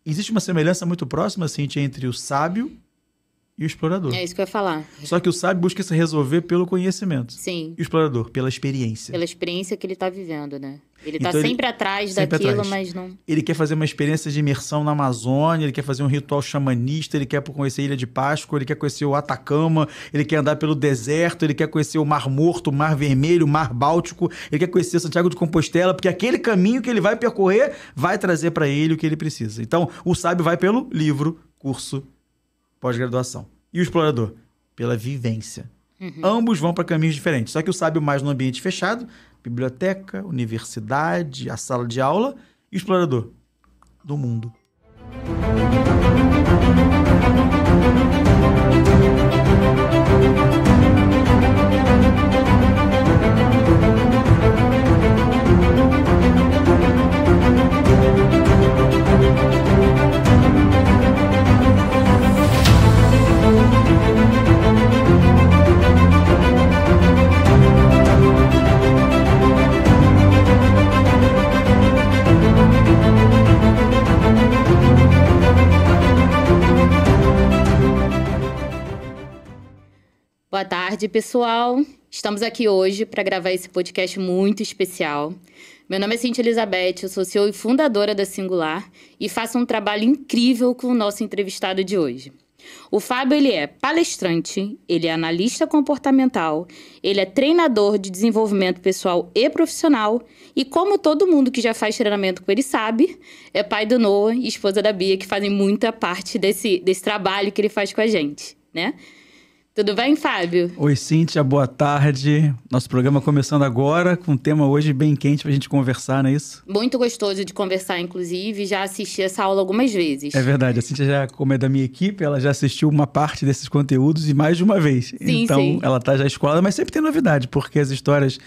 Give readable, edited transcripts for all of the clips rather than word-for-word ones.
Existe uma semelhança muito próxima, Cíntia, entre o sábio e o explorador. É isso que eu ia falar. Só que o sábio busca se resolver pelo conhecimento. Sim. E o explorador, pela experiência. Pela experiência que ele tá vivendo, né? Ele tá Então, sempre atrás sempre daquilo, atrás. mas não... Ele quer fazer uma experiência de imersão na Amazônia, ele quer fazer um ritual xamanista, ele quer conhecer a Ilha de Páscoa, ele quer conhecer o Atacama, ele quer andar pelo deserto, ele quer conhecer o Mar Morto, o Mar Vermelho, o Mar Báltico, ele quer conhecer Santiago de Compostela, porque aquele caminho que ele vai percorrer vai trazer para ele o que ele precisa. Então, o sábio vai pelo livro, curso, pós-graduação. E o explorador? Pela vivência. Ambos vão para caminhos diferentes. Só que o sábio mais no ambiente fechado, biblioteca, universidade, a sala de aula, e o explorador do mundo. Boa tarde, pessoal. Estamos aqui hoje para gravar esse podcast muito especial. Meu nome é Cíntia Elizabeth, eu sou CEO e fundadora da Singular e faço um trabalho incrível com o nosso entrevistado de hoje. O Fábio, ele é palestrante, ele é analista comportamental, ele é treinador de desenvolvimento pessoal e profissional e, como todo mundo que já faz treinamento com ele sabe, é pai do Noah e esposa da Bia, que fazem muita parte desse trabalho que ele faz com a gente, né? Tudo bem, Fábio? Oi, Cíntia, boa tarde. Nosso programa começando agora, com um tema hoje bem quente pra gente conversar, não é isso? Muito gostoso de conversar, inclusive. Já assisti essa aula algumas vezes. É verdade, a Cíntia já, como é da minha equipe, ela já assistiu uma parte desses conteúdos e mais de uma vez. Sim, então, sim. Ela tá já escolada, mas sempre tem novidade, porque as histórias de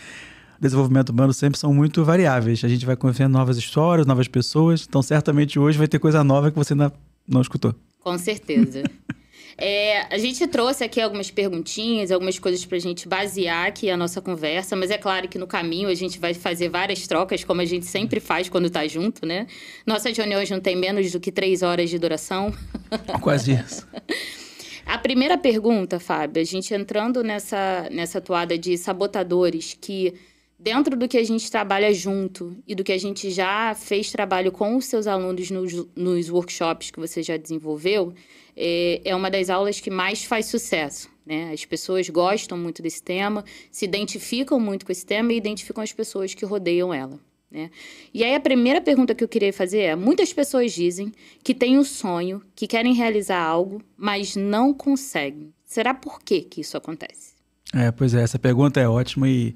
desenvolvimento humano sempre são muito variáveis. A gente vai conhecendo novas histórias, novas pessoas, então certamente hoje vai ter coisa nova que você ainda não escutou. Com certeza. A gente trouxe aqui algumas perguntinhas, algumas coisas pra gente basear aqui a nossa conversa, mas é claro que no caminho a gente vai fazer várias trocas, como a gente sempre faz quando tá junto, né? Nossas reuniões não tem menos do que 3 horas de duração. Quase isso. A primeira pergunta, Fábio, a gente entrando nessa toada de sabotadores que, dentro do que a gente trabalha junto e do que a gente já fez trabalho com os seus alunos nos workshops que você já desenvolveu, é uma das aulas que mais faz sucesso, né? As pessoas gostam muito desse tema, se identificam muito com esse tema e identificam as pessoas que rodeiam ela, né? E aí a primeira pergunta que eu queria fazer é: muitas pessoas dizem que têm um sonho, que querem realizar algo, mas não conseguem. Será por que isso acontece? Pois é, essa pergunta é ótima e...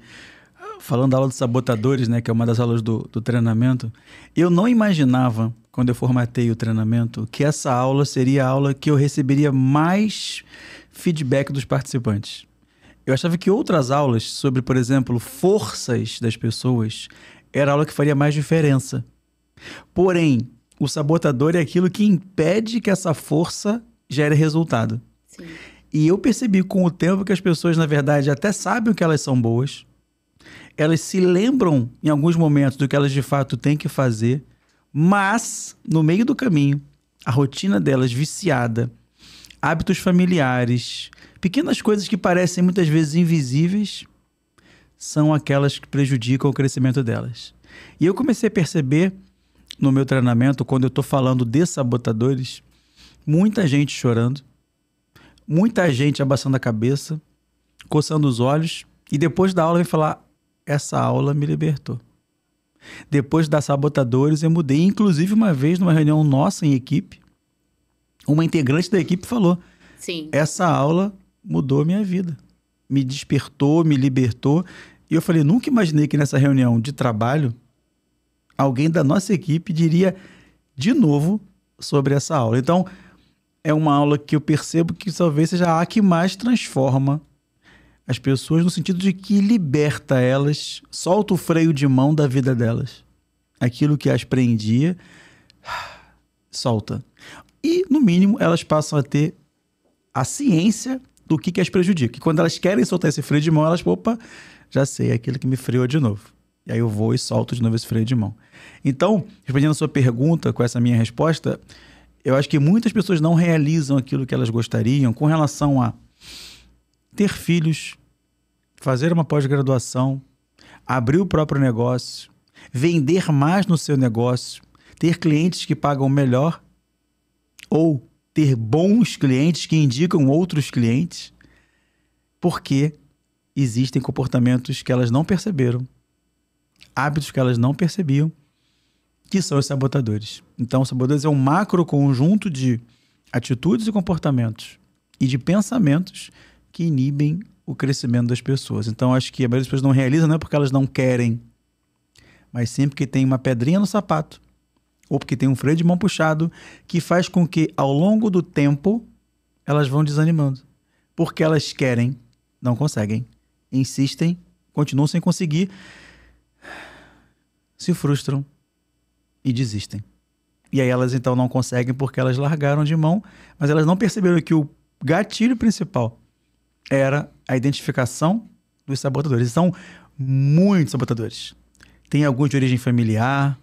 Falando da aula dos sabotadores, né, que é uma das aulas do treinamento, eu não imaginava, quando eu formatei o treinamento, que essa aula seria a aula que eu receberia mais feedback dos participantes. Eu achava que outras aulas sobre, por exemplo, forças das pessoas, era a aula que faria mais diferença. Porém, o sabotador é aquilo que impede que essa força gere resultado. Sim. E eu percebi com o tempo que as pessoas, na verdade, até sabem que elas são boas, elas se lembram em alguns momentos do que elas de fato têm que fazer, mas no meio do caminho, a rotina delas viciada, hábitos familiares, pequenas coisas que parecem muitas vezes invisíveis, são aquelas que prejudicam o crescimento delas. E eu comecei a perceber no meu treinamento, quando eu estou falando de sabotadores, muita gente chorando, muita gente abaçando a cabeça, coçando os olhos, e depois da aula vem falar: essa aula me libertou. Depois das sabotadores, eu mudei. Inclusive, uma vez, numa reunião nossa em equipe, uma integrante da equipe falou: Sim. Essa aula mudou minha vida. Me despertou, me libertou. E eu falei, nunca imaginei que nessa reunião de trabalho, alguém da nossa equipe diria de novo sobre essa aula. Então, é uma aula que eu percebo que talvez seja a que mais transforma as pessoas, no sentido de que liberta elas, solta o freio de mão da vida delas. Aquilo que as prendia, solta. E, no mínimo, elas passam a ter a ciência do que as prejudica. E quando elas querem soltar esse freio de mão, elas, opa, já sei, é aquilo que me freou de novo. E aí eu vou e solto de novo esse freio de mão. Então, respondendo a sua pergunta com essa minha resposta, eu acho que muitas pessoas não realizam aquilo que elas gostariam com relação a ter filhos, fazer uma pós-graduação, abrir o próprio negócio, vender mais no seu negócio, ter clientes que pagam melhor ou ter bons clientes que indicam outros clientes, porque existem comportamentos que elas não perceberam, hábitos que elas não percebiam, que são os sabotadores. Então, os sabotadores é um macro conjunto de atitudes e comportamentos e de pensamentos que inibem o crescimento das pessoas. Então, acho que a maioria das pessoas não realiza, não é porque elas não querem, mas sempre que tem uma pedrinha no sapato ou porque tem um freio de mão puxado que faz com que, ao longo do tempo, elas vão desanimando. Porque elas querem, não conseguem, insistem, continuam sem conseguir, se frustram e desistem. E aí elas então não conseguem porque elas largaram de mão, mas elas não perceberam que o gatilho principal era a identificação dos sabotadores. São muitos sabotadores. Tem alguns de origem familiar,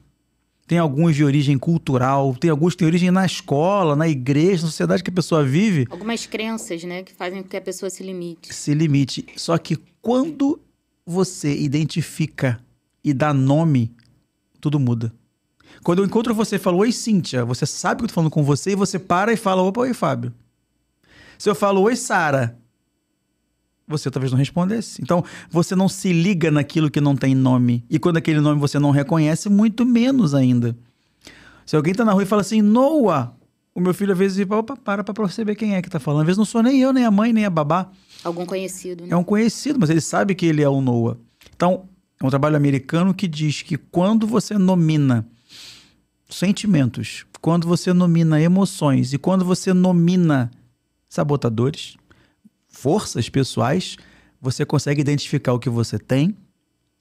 tem alguns de origem cultural, tem alguns que têm origem na escola, na igreja, na sociedade que a pessoa vive. Algumas crenças, né, que fazem com que a pessoa se limite. Se limite. Só que quando você identifica e dá nome, tudo muda. Quando eu encontro você e falo, oi, Cíntia, você sabe que eu tô falando com você, e você para e fala, opa, oi, Fábio. Se eu falo, oi, Sara, você talvez não respondesse. Então, você não se liga naquilo que não tem nome. E quando aquele nome você não reconhece, muito menos ainda. Se alguém tá na rua e fala assim, Noah, o meu filho às vezes diz, opa, para pra perceber quem é que tá falando. Às vezes não sou nem eu, nem a mãe, nem a babá. Algum conhecido, né? É um conhecido, mas ele sabe que ele é o Noah. Então, é um trabalho americano que diz que quando você nomina sentimentos, quando você nomina emoções e quando você nomina sabotadores, forças pessoais, você consegue identificar o que você tem,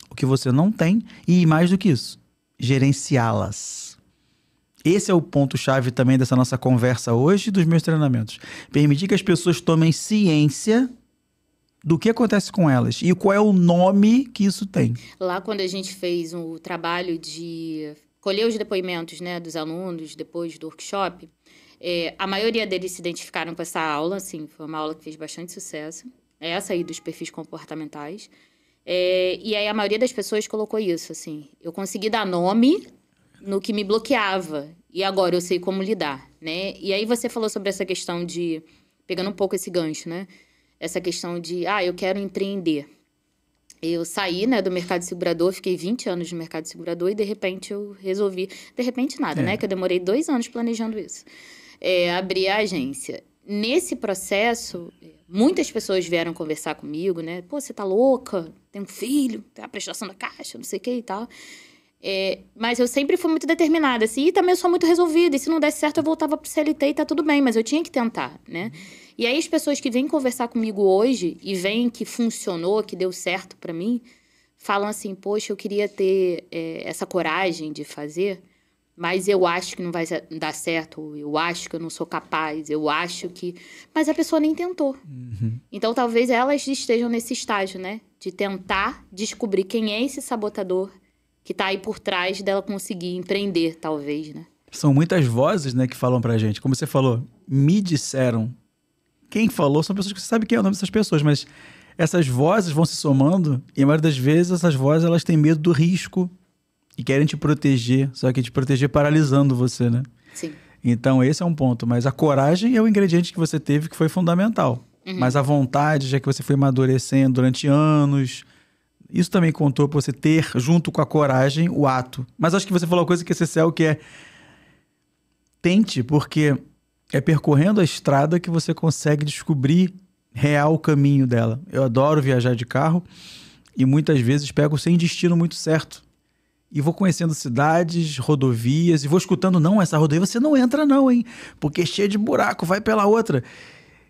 o que você não tem e, mais do que isso, gerenciá-las. Esse é o ponto-chave também dessa nossa conversa hoje e dos meus treinamentos. Permitir que as pessoas tomem ciência do que acontece com elas e qual é o nome que isso tem. Lá, quando a gente fez o trabalho de colher os depoimentos, né, dos alunos depois do workshop, a maioria deles se identificaram com essa aula, assim, foi uma aula que fez bastante sucesso. Essa aí dos perfis comportamentais. E aí a maioria das pessoas colocou isso, assim, eu consegui dar nome no que me bloqueava e agora eu sei como lidar, né? E aí você falou sobre essa questão de, pegando um pouco esse gancho, né? Essa questão de, eu quero empreender. Eu saí, né, do mercado segurador, fiquei 20 anos no mercado segurador e de repente eu resolvi, de repente nada, né? Que eu demorei 2 anos planejando isso. Abrir a agência. Nesse processo, muitas pessoas vieram conversar comigo, né? Pô, você tá louca? Tem um filho, tem a prestação da caixa, não sei o que e tal. Mas eu sempre fui muito determinada, assim, e também eu sou muito resolvida. E se não desse certo, eu voltava pro CLT e tá tudo bem, mas eu tinha que tentar, né? E aí as pessoas que vêm conversar comigo hoje e veem que funcionou, que deu certo pra mim, falam assim, poxa, eu queria ter essa coragem de fazer, mas eu acho que não vai dar certo, eu acho que eu não sou capaz, eu acho que... Mas a pessoa nem tentou. Uhum. Então, talvez elas estejam nesse estágio, né? De tentar descobrir quem é esse sabotador que tá aí por trás dela conseguir empreender, talvez, né? São muitas vozes, né, que falam pra gente. Como você falou, me disseram. Quem falou são pessoas que você sabe quem é o nome dessas pessoas, mas essas vozes vão se somando e a maioria das vezes essas vozes elas têm medo do risco e querem te proteger, só que te proteger paralisando você, né? Sim. Então esse é um ponto, mas a coragem é o ingrediente que você teve que foi fundamental. Uhum. Mas a vontade, já que você foi amadurecendo durante anos, isso também contou pra você ter, junto com a coragem, o ato. Mas acho que você falou uma coisa que é essencial, que é tente, porque é percorrendo a estrada que você consegue descobrir real o caminho dela. Eu adoro viajar de carro e muitas vezes pego sem destino muito certo. E vou conhecendo cidades, rodovias, e vou escutando, não, essa rodovia você não entra não, hein? Porque é cheia de buraco, vai pela outra.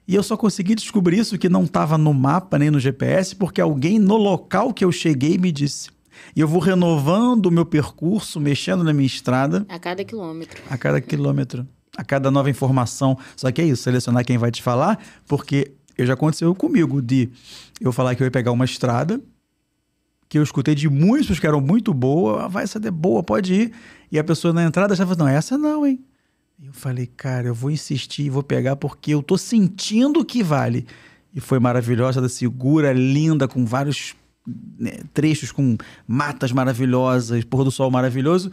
E eu só consegui descobrir isso, que não estava no mapa nem no GPS, porque alguém no local que eu cheguei me disse. E eu vou renovando o meu percurso, mexendo na minha estrada. A cada quilômetro. A cada quilômetro. A cada nova informação. Só que é isso, selecionar quem vai te falar, porque já aconteceu comigo de eu falar que eu ia pegar uma estrada que eu escutei de muitos que eram muito boa, vai, essa é boa, pode ir. E a pessoa na entrada já falou, não, essa não, hein? E eu falei, cara, eu vou insistir, vou pegar porque eu tô sentindo que vale. E foi maravilhosa, segura, linda, com vários, né, trechos, com matas maravilhosas, pôr do sol maravilhoso.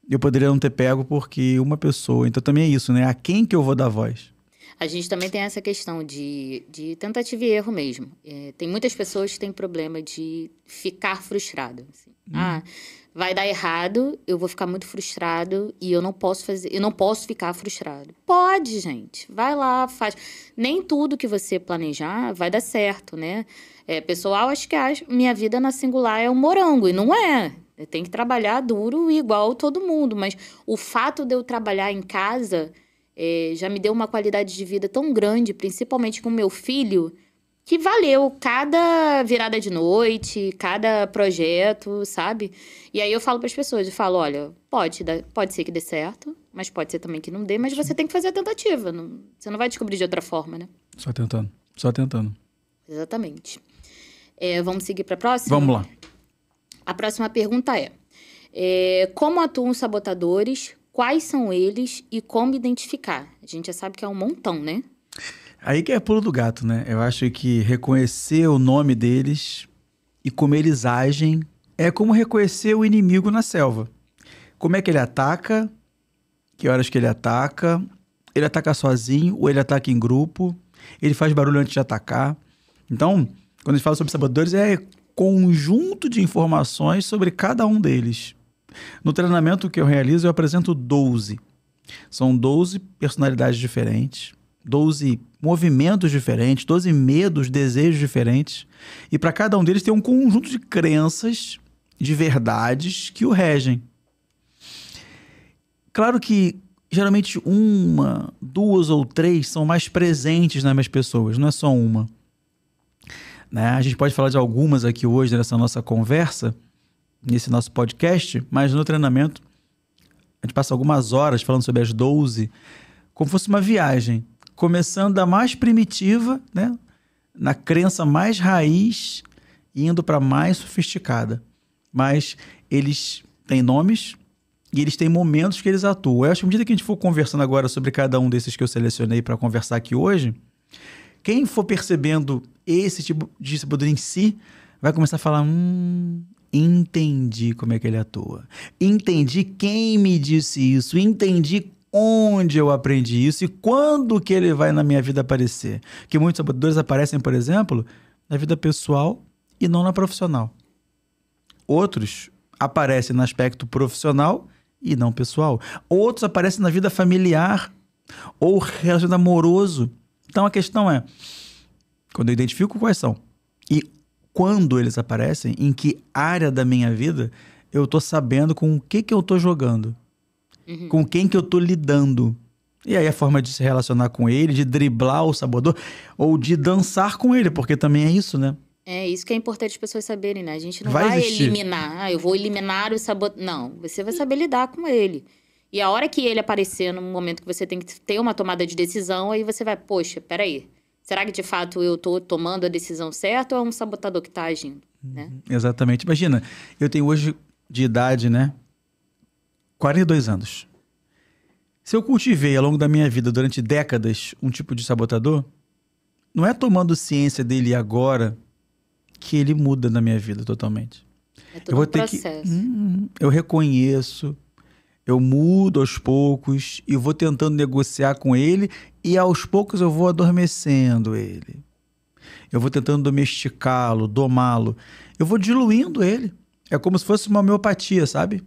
Eu poderia não ter pego porque uma pessoa. Então também é isso, né? A quem que eu vou dar voz? A gente também tem essa questão de tentativa e erro mesmo. Tem muitas pessoas que têm problema de ficar frustrado. Assim. Vai dar errado, eu vou ficar muito frustrado e eu não posso ficar frustrado. Pode, gente. Vai lá, faz. Nem tudo que você planejar vai dar certo, né? Pessoal, acho que minha vida na singular é um morango, e não é. Eu tenho que trabalhar duro igual todo mundo, mas o fato de eu trabalhar em casa já me deu uma qualidade de vida tão grande, principalmente com meu filho, que valeu cada virada de noite, cada projeto, sabe? E aí eu falo para as pessoas, eu falo, olha, pode ser que dê certo, mas pode ser também que não dê, mas você tem que fazer a tentativa, você não vai descobrir de outra forma, né? Só tentando. Exatamente. Vamos seguir para a próxima? Vamos lá. A próxima pergunta como atuam os sabotadores, quais são eles e como identificar? A gente já sabe que é um montão, né? Aí que é pulo do gato, né? Eu acho que reconhecer o nome deles e como eles agem é como reconhecer o inimigo na selva. Como é que ele ataca, que horas que ele ataca sozinho ou ele ataca em grupo, ele faz barulho antes de atacar. Então, quando a gente fala sobre sabotadores, é conjunto de informações sobre cada um deles. No treinamento que eu realizo, eu apresento 12. São 12 personalidades diferentes, 12 movimentos diferentes, 12 medos, desejos diferentes. E para cada um deles tem um conjunto de crenças, de verdades que o regem. Claro que geralmente 1, 2 ou 3 são mais presentes nas minhas pessoas, não é só uma. Né? A gente pode falar de algumas aqui hoje nessa nossa conversa, nesse nosso podcast, mas no treinamento a gente passa algumas horas falando sobre as 12, como fosse uma viagem, começando da mais primitiva, né? Na crença mais raiz, indo para a mais sofisticada. Mas eles têm nomes e eles têm momentos que eles atuam. Eu acho que à medida que a gente for conversando agora sobre cada um desses que eu selecionei para conversar aqui hoje, quem for percebendo esse tipo de sabotador em si, vai começar a falar, entendi como é que ele atua. Entendi quem me disse isso. Entendi onde eu aprendi isso e quando que ele vai na minha vida aparecer. Que muitos sabotadores aparecem, por exemplo, na vida pessoal e não na profissional. Outros aparecem no aspecto profissional e não pessoal. Outros aparecem na vida familiar ou relacionamento amoroso. Então a questão é, quando eu identifico quais são e quando eles aparecem, em que área da minha vida eu tô sabendo com o que eu tô jogando, com quem que eu tô lidando. E aí a forma de se relacionar com ele, de driblar o sabotador ou de dançar com ele, porque também é isso, né? É isso que é importante as pessoas saberem, né? A gente não vai eliminar, eu vou eliminar o sabotador. Não, você vai saber lidar com ele. E a hora que ele aparecer no momento que você tem que ter uma tomada de decisão, aí você vai, poxa, peraí. Será que de fato eu tô tomando a decisão certa ou é um sabotador que tá agindo, né? Exatamente. Imagina, eu tenho hoje de idade, né? 42 anos. Se eu cultivei ao longo da minha vida, durante décadas, um tipo de sabotador, não é tomando ciência dele agora que ele muda na minha vida totalmente. É todo um processo. Eu reconheço, eu mudo aos poucos e vou tentando negociar com ele e aos poucos eu vou adormecendo ele. Eu vou tentando domesticá-lo, domá-lo. Eu vou diluindo ele. É como se fosse uma homeopatia, sabe?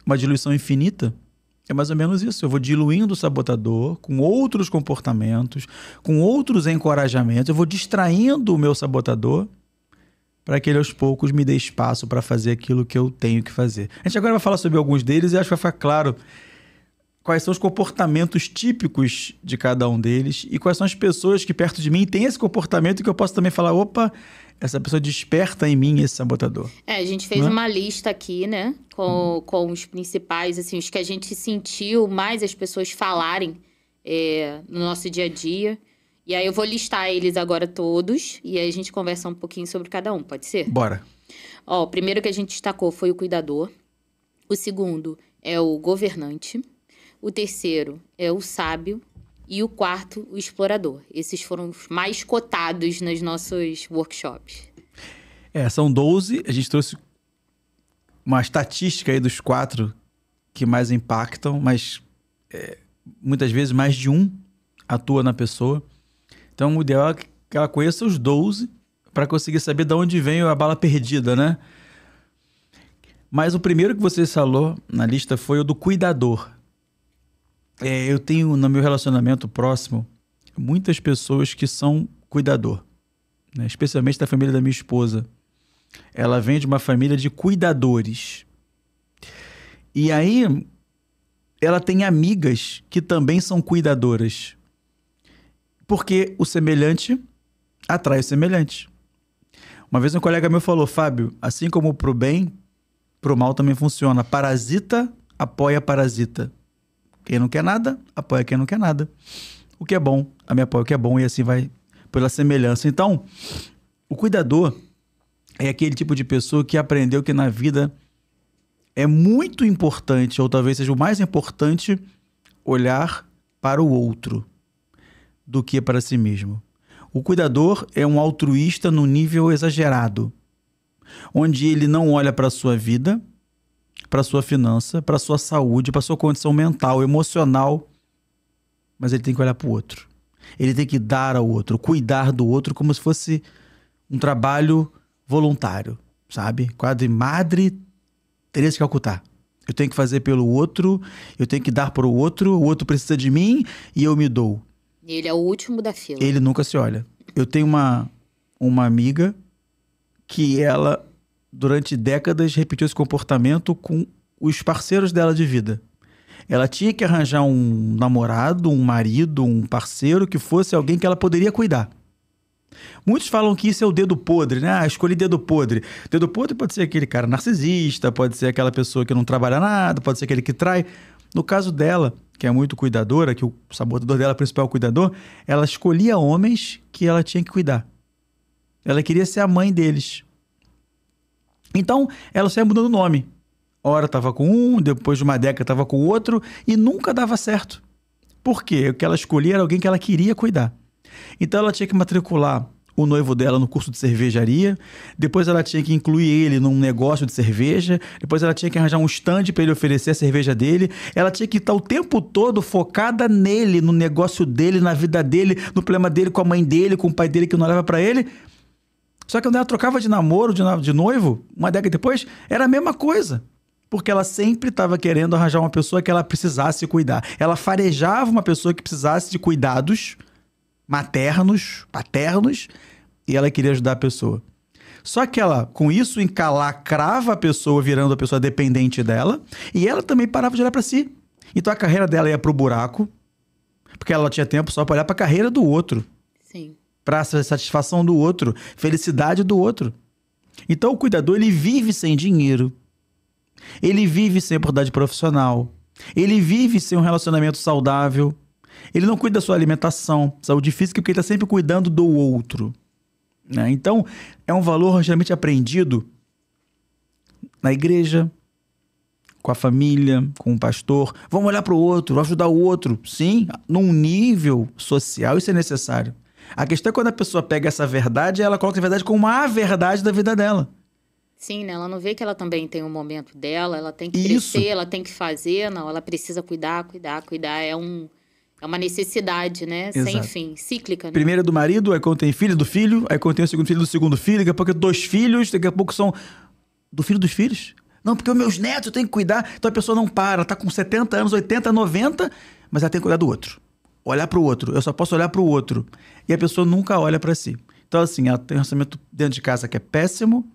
Uma diluição infinita. É mais ou menos isso. Eu vou diluindo o sabotador com outros comportamentos, com outros encorajamentos. Eu vou distraindo o meu sabotador para que ele aos poucos me dê espaço para fazer aquilo que eu tenho que fazer. A gente agora vai falar sobre alguns deles e acho que vai ficar claro quais são os comportamentos típicos de cada um deles e quais são as pessoas que perto de mim têm esse comportamento que eu posso também falar, opa, essa pessoa desperta em mim esse sabotador. A gente fez uma lista aqui, né, com os principais, assim, os que a gente sentiu mais as pessoas falarem no nosso dia a dia. E aí eu vou listar eles agora todos e aí a gente conversa um pouquinho sobre cada um, pode ser? Bora. Ó, o primeiro que a gente destacou foi o cuidador. O segundo é o governante. O terceiro é o sábio. E o quarto, o explorador. Esses foram os mais cotados nos nossos workshops. São 12. A gente trouxe uma estatística aí dos 4 que mais impactam, mas muitas vezes mais de um atua na pessoa. Então, o ideal é que ela conheça os 12 para conseguir saber de onde vem a bala perdida, né? Mas o primeiro que você falou na lista foi o do cuidador. Eu tenho, no meu relacionamento próximo, muitas pessoas que são cuidador, né? Especialmente da família da minha esposa. Ela vem de uma família de cuidadores. E aí, ela tem amigas que também são cuidadoras. Porque o semelhante atrai o semelhante. Uma vez um colega meu falou, Fábio, assim como pro bem, pro mal também funciona. Parasita apoia parasita. Quem não quer nada, apoia quem não quer nada. O que é bom, a me apoia o que é bom e assim vai pela semelhança. Então, o cuidador é aquele tipo de pessoa que aprendeu que na vida é muito importante, ou talvez seja o mais importante, olhar para o outro do que para si mesmo. O cuidador é um altruísta no nível exagerado, onde ele não olha para a sua vida, para a sua finança, para a sua saúde, para a sua condição mental, emocional, mas ele tem que olhar para o outro. Ele tem que dar ao outro, cuidar do outro como se fosse um trabalho voluntário, sabe? Quase Madre Teresa de Calcutá. Eu tenho que fazer pelo outro, eu tenho que dar para o outro precisa de mim e eu me dou. Ele é o último da fila. Ele nunca se olha. Eu tenho uma amiga que ela, durante décadas, repetiu esse comportamento com os parceiros dela de vida. Ela tinha que arranjar um namorado, um marido, um parceiro que fosse alguém que ela poderia cuidar. Muitos falam que isso é o dedo podre, né? Escolhi dedo podre. Dedo podre pode ser aquele cara narcisista, pode ser aquela pessoa que não trabalha nada, pode ser aquele que trai. No caso dela, que é muito cuidadora, que o sabotador dela, principal cuidador, ela escolhia homens que ela tinha que cuidar. Ela queria ser a mãe deles. Então, ela saia mudando o nome. Ora estava com um, depois de uma década estava com o outro, e nunca dava certo. Por quê? O que ela escolhia era alguém que ela queria cuidar. Então, ela tinha que matricular o noivo dela no curso de cervejaria, depois ela tinha que incluir ele num negócio de cerveja, depois ela tinha que arranjar um stand para ele oferecer a cerveja dele, ela tinha que estar o tempo todo focada nele, no negócio dele, na vida dele, no problema dele com a mãe dele, com o pai dele que não olhava para ele. Só que quando ela trocava de namoro, de noivo, uma década depois, era a mesma coisa. Porque ela sempre estava querendo arranjar uma pessoa que ela precisasse cuidar. Ela farejava uma pessoa que precisasse de cuidados maternos, paternos, e ela queria ajudar a pessoa. Só que ela, com isso, encalacrava a pessoa, virando a pessoa dependente dela, e ela também parava de olhar para si. Então a carreira dela ia pro buraco, porque ela tinha tempo só para olhar para a carreira do outro. Sim. Para satisfação do outro, felicidade do outro. Então o cuidador, ele vive sem dinheiro, ele vive sem oportunidade profissional, ele vive sem um relacionamento saudável, ele não cuida da sua alimentação, saúde física, porque ele está sempre cuidando do outro, né? Então, é um valor geralmente aprendido na igreja, com a família, com o pastor. Vamos olhar para o outro, vamos ajudar o outro. Sim, num nível social, isso é necessário. A questão é quando a pessoa pega essa verdade, ela coloca a verdade como a verdade da vida dela. Sim, né? Ela não vê que ela também tem um momento dela, ela tem que Isso. crescer, ela tem que fazer, não, ela precisa cuidar. É uma necessidade, né? Exato. Sem fim, cíclica, né? Primeiro é do marido, aí quando tem filho do filho, aí quando tem o segundo filho do segundo filho, daqui a pouco é 2 filhos, daqui a pouco são do filho dos filhos. Não, porque os meus netos eu tenho que cuidar. Então a pessoa não para, ela tá com 70 anos, 80, 90, mas ela tem que cuidar do outro. Olhar pro outro, eu só posso olhar pro outro. E a pessoa nunca olha pra si. Então assim, ela tem um orçamento dentro de casa que é péssimo,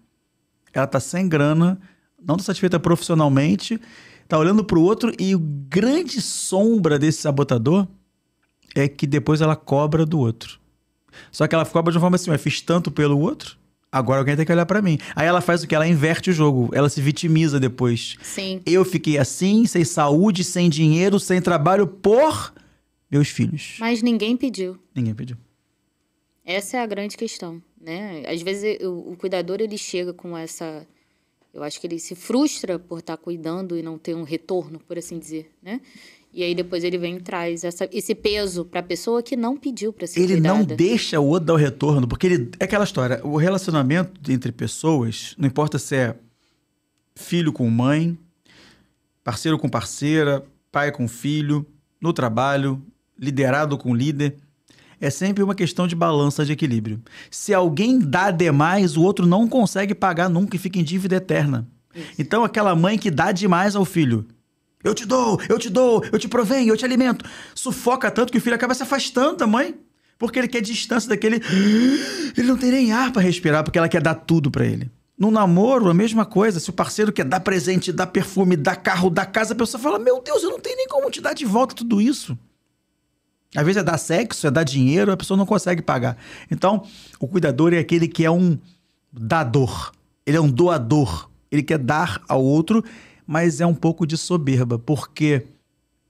ela tá sem grana, não tá satisfeita profissionalmente, tá olhando pro outro, e o grande sombra desse sabotador é que depois ela cobra do outro. Só que ela cobra de uma forma assim, eu fiz tanto pelo outro, agora alguém tem que olhar pra mim. Aí ela faz o quê? Ela inverte o jogo, ela se vitimiza depois. Sim. Eu fiquei assim, sem saúde, sem dinheiro, sem trabalho por meus filhos. Mas ninguém pediu. Ninguém pediu. Essa é a grande questão, né? Às vezes o cuidador, ele chega com Eu acho que ele se frustra por estar cuidando e não ter um retorno, por assim dizer, né? E aí depois ele vem e traz esse peso para a pessoa que não pediu para ser cuidada. Ele não deixa o outro dar o retorno, porque é aquela história, o relacionamento entre pessoas, não importa se é filho com mãe, parceiro com parceira, pai com filho, no trabalho, liderado com líder, é sempre uma questão de balança, de equilíbrio. Se alguém dá demais, o outro não consegue pagar nunca e fica em dívida eterna. Isso. Então aquela mãe que dá demais ao filho, eu te dou, eu te provenho, eu te alimento. Sufoca tanto que o filho acaba se afastando da mãe, porque ele quer distância daquele... Ele não tem nem ar para respirar, porque ela quer dar tudo para ele. No namoro, a mesma coisa. Se o parceiro quer dar presente, dar perfume, dar carro, dar casa, a pessoa fala, meu Deus, eu não tenho nem como te dar de volta tudo isso. Às vezes é dar sexo, é dar dinheiro, a pessoa não consegue pagar. Então, o cuidador é aquele que é um dador. Ele é um doador. Ele quer dar ao outro, mas é um pouco de soberba, porque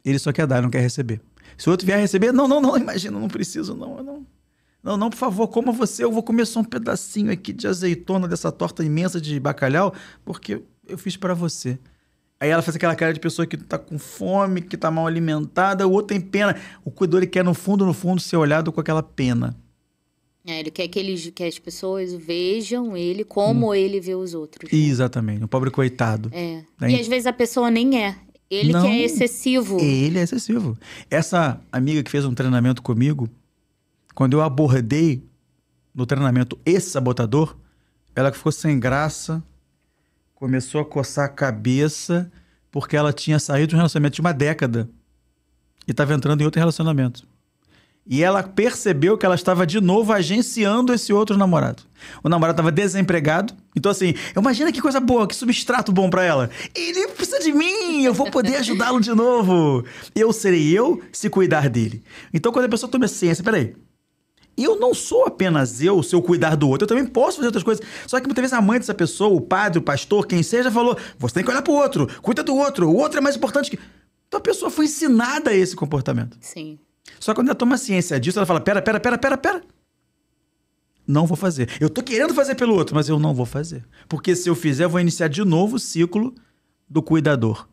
ele só quer dar, não quer receber. Se o outro vier receber, não, imagina, não preciso, não, por favor, coma você, eu vou comer só um pedacinho aqui de azeitona dessa torta imensa de bacalhau, porque eu fiz pra você. Aí ela faz aquela cara de pessoa que tá com fome, que tá mal alimentada, o outro tem pena. O cuidador, ele quer no fundo, ser olhado com aquela pena. Ele quer que as pessoas vejam ele como ele vê os outros. Né? Exatamente, um pobre coitado. E às vezes a pessoa nem é. Ele que é excessivo. Ele é excessivo. Essa amiga que fez um treinamento comigo, quando eu abordei no treinamento esse sabotador, ela ficou sem graça, começou a coçar a cabeça, porque ela tinha saído de um relacionamento de uma década e estava entrando em outro relacionamento. E ela percebeu que ela estava de novo agenciando esse outro namorado. O namorado estava desempregado. Então, assim, imagina que coisa boa, que substrato bom pra ela. Ele precisa de mim, eu vou poder ajudá-lo de novo. Eu serei eu se cuidar dele. Então, quando a pessoa toma ciência, peraí, eu não sou apenas eu se eu cuidar do outro, eu também posso fazer outras coisas. Só que muitas vezes a mãe dessa pessoa, o padre, o pastor, quem seja, falou, você tem que olhar pro outro, cuida do outro, o outro é mais importante que... Então a pessoa foi ensinada a esse comportamento. Sim. Só que quando ela toma ciência disso, ela fala, pera. Não vou fazer. Eu tô querendo fazer pelo outro, mas eu não vou fazer. Porque se eu fizer, eu vou iniciar de novo o ciclo do cuidador.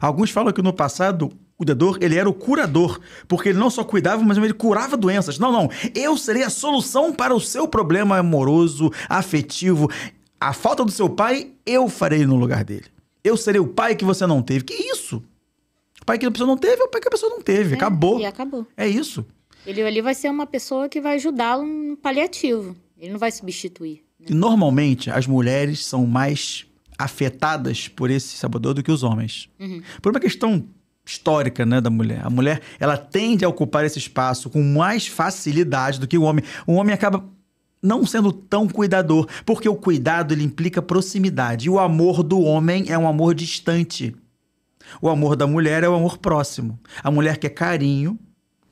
Alguns falam que no passado, o cuidador, ele era o curador. Porque ele não só cuidava, mas ele curava doenças. Não. Eu serei a solução para o seu problema amoroso, afetivo. A falta do seu pai, eu farei no lugar dele. Eu serei o pai que você não teve. Que isso? O pai que a pessoa não teve é o pai que a pessoa não teve. Acabou. E acabou. É isso. Ele ali vai ser uma pessoa que vai ajudá-lo no paliativo. Ele não vai substituir. Né? E normalmente, as mulheres são mais afetadas por esse sabotador do que os homens. Uhum. Por uma questão histórica, né, da mulher. A mulher, ela tende a ocupar esse espaço com mais facilidade do que o homem. O homem acaba não sendo tão cuidador, porque o cuidado, ele implica proximidade. E o amor do homem é um amor distante. O amor da mulher é o amor próximo. A mulher quer carinho,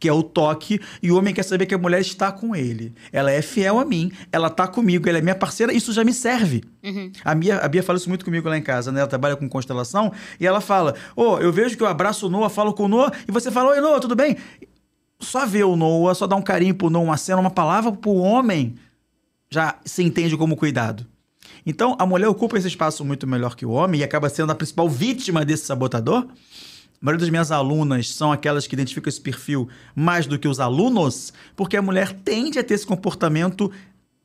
que é o toque, e o homem quer saber que a mulher está com ele. Ela é fiel a mim, ela está comigo, ela é minha parceira, isso já me serve. Uhum. A Bia fala isso muito comigo lá em casa, né? Ela trabalha com constelação, e ela fala, eu vejo que eu abraço o Noah, falo com o Noah, e você fala, oi Noah, tudo bem? Só ver o Noah, só dar um carinho pro Noah, uma cena, uma palavra pro homem, já se entende como cuidado. Então, a mulher ocupa esse espaço muito melhor que o homem, e acaba sendo a principal vítima desse sabotador. A maioria das minhas alunas são aquelas que identificam esse perfil mais do que os alunos, porque a mulher tende a ter esse comportamento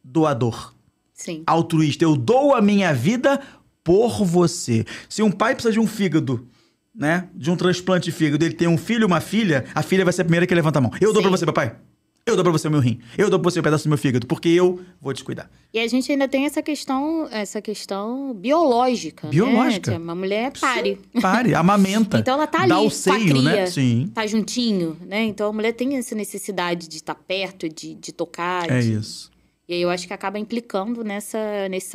doador. Sim. Altruísta. Eu dou a minha vida por você. Se um pai precisa de um fígado, né? De um transplante de fígado, ele tem um filho e uma filha, a filha vai ser a primeira que levanta a mão. Eu dou pra você, papai. Eu dou pra você o meu rim. Eu dou pra você um pedaço do meu fígado, porque eu vou te cuidar. E a gente ainda tem essa questão biológica. Biológica. Né? Uma mulher pare. Sim, pare, amamenta. Então ela tá ali dá o com seio, a cria, né? Sim. tá juntinho, né? Então a mulher tem essa necessidade de estar perto, de tocar. É isso. E aí eu acho que acaba implicando nesse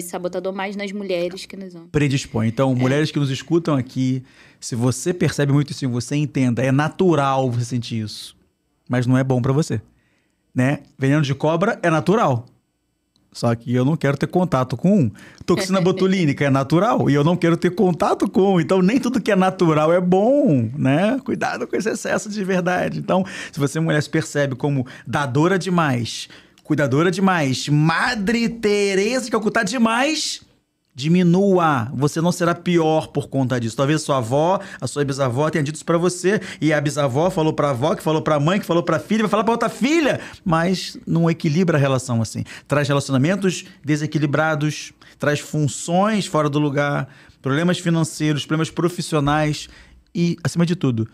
sabotador mais nas mulheres que nos homens. Predispõe. Então, mulheres que nos escutam aqui, se você percebe muito isso, você entenda, é natural você sentir isso. Mas não é bom pra você, né? Veneno de cobra é natural. Só que eu não quero ter contato com toxina botulínica é natural e eu não quero ter contato com. Então, nem tudo que é natural é bom, né? Cuidado com esse excesso de verdade. Então, se você, mulher, se percebe como dadora demais, cuidadora demais, Madre Teresa de Calcutá demais, Diminua. Você não será pior por conta disso. Talvez a sua avó, a sua bisavó tenha dito isso pra você, e a bisavó falou pra avó, que falou pra mãe, que falou pra filha, vai falar pra outra filha. Mas não equilibra a relação assim. Traz relacionamentos desequilibrados, traz funções fora do lugar, problemas financeiros, problemas profissionais e, acima de tudo,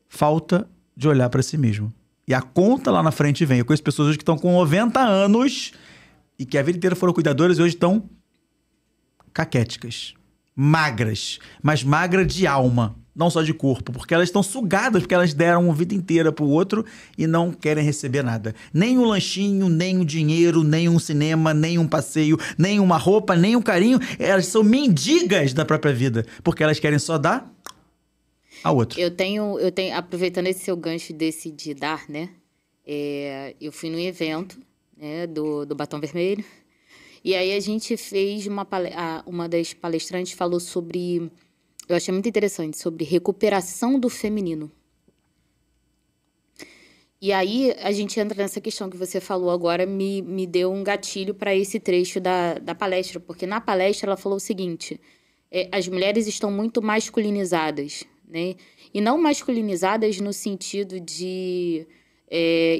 falta de olhar pra si mesmo. E a conta lá na frente vem. Eu conheço pessoas hoje que estão com 90 anos e que a vida inteira foram cuidadoras e hoje estão caquéticas, magras, mas magra de alma, não só de corpo, porque elas estão sugadas, porque elas deram a vida inteira pro outro e não querem receber nada. Nem um lanchinho, nem um dinheiro, nem um cinema, nem um passeio, nem uma roupa, nem um carinho. Elas são mendigas da própria vida, porque elas querem só dar ao outro. Eu tenho, aproveitando esse seu gancho desse de dar, né? Eu fui num evento, né, do Batom Vermelho. E aí a gente fez uma das palestrantes falou sobre, eu achei muito interessante, sobre recuperação do feminino. E aí a gente entra nessa questão que você falou agora, me deu um gatilho para esse trecho da palestra, porque na palestra ela falou o seguinte, as mulheres estão muito masculinizadas, né? E não masculinizadas no sentido de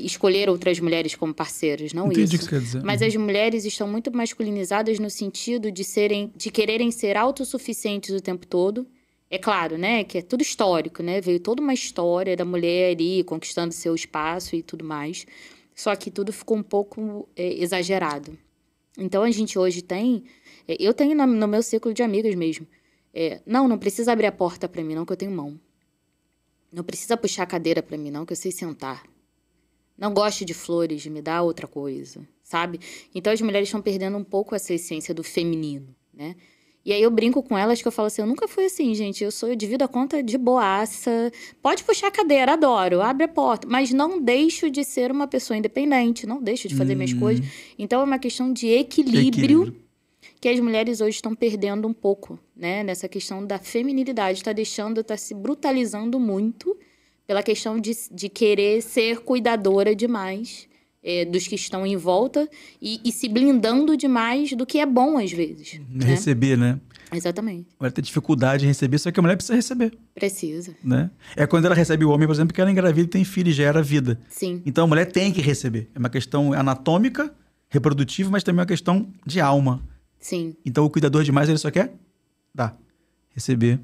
escolher outras mulheres como parceiras, não Entendi isso. o que você quer dizer. Mas as mulheres estão muito masculinizadas no sentido de quererem ser autossuficientes o tempo todo. É claro, né, que é tudo histórico, né? Veio toda uma história da mulher ali conquistando seu espaço e tudo mais. Só que tudo ficou um pouco exagerado. Então a gente hoje tem, eu tenho no meu círculo de amigas mesmo. Não precisa abrir a porta para mim, não, que eu tenho mão. Não precisa puxar a cadeira para mim, não, que eu sei sentar. Não gosto de flores, me dá outra coisa, sabe? Então, as mulheres estão perdendo um pouco essa essência do feminino, né? E aí, eu brinco com elas que eu falo assim, eu nunca fui assim, gente. Eu divido a conta de boaça. Pode puxar a cadeira, adoro, abre a porta. Mas não deixo de ser uma pessoa independente, não deixo de fazer minhas coisas. Então, é uma questão de equilíbrio que as mulheres hoje estão perdendo um pouco, né? Nessa questão da feminilidade. Tá se brutalizando muito pela questão de querer ser cuidadora demais dos que estão em volta e se blindando demais do que é bom às vezes. Receber, né? Exatamente. Ela tem dificuldade em receber, só que a mulher precisa receber. Precisa. Né? É quando ela recebe o homem, por exemplo, que ela engravida e tem filho e gera vida. Sim. Então a mulher tem que receber. É uma questão anatômica, reprodutiva, mas também é uma questão de alma. Sim. Então o cuidador demais, ele só quer dar. Receber,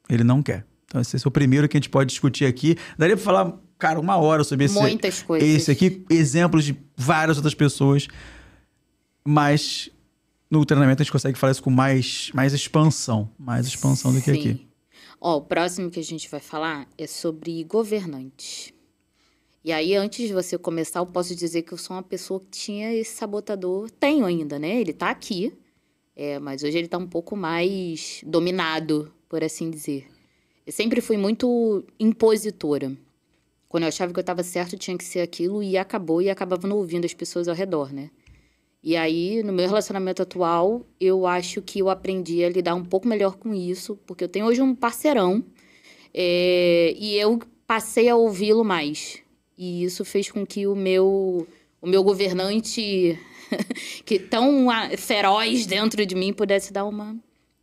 ele não quer. Então, esse é o primeiro que a gente pode discutir aqui. Daria para falar, cara, 1 hora sobre muitas coisas. Esse aqui, exemplos de várias outras pessoas. Mas no treinamento a gente consegue falar isso com mais expansão. Mais expansão do que aqui. O próximo que a gente vai falar é sobre governantes. E aí, antes de você começar, eu posso dizer que eu sou uma pessoa que tinha esse sabotador. Tenho ainda, né? Ele tá aqui. Mas hoje ele tá um pouco mais dominado, por assim dizer. Eu sempre fui muito impositora. Quando eu achava que eu estava certo, tinha que ser aquilo e acabava não ouvindo as pessoas ao redor, né? E aí, no meu relacionamento atual, eu acho que eu aprendi a lidar um pouco melhor com isso, porque eu tenho hoje um parceirão e eu passei a ouvi-lo mais. E isso fez com que o meu governante, que tão feroz dentro de mim, pudesse dar uma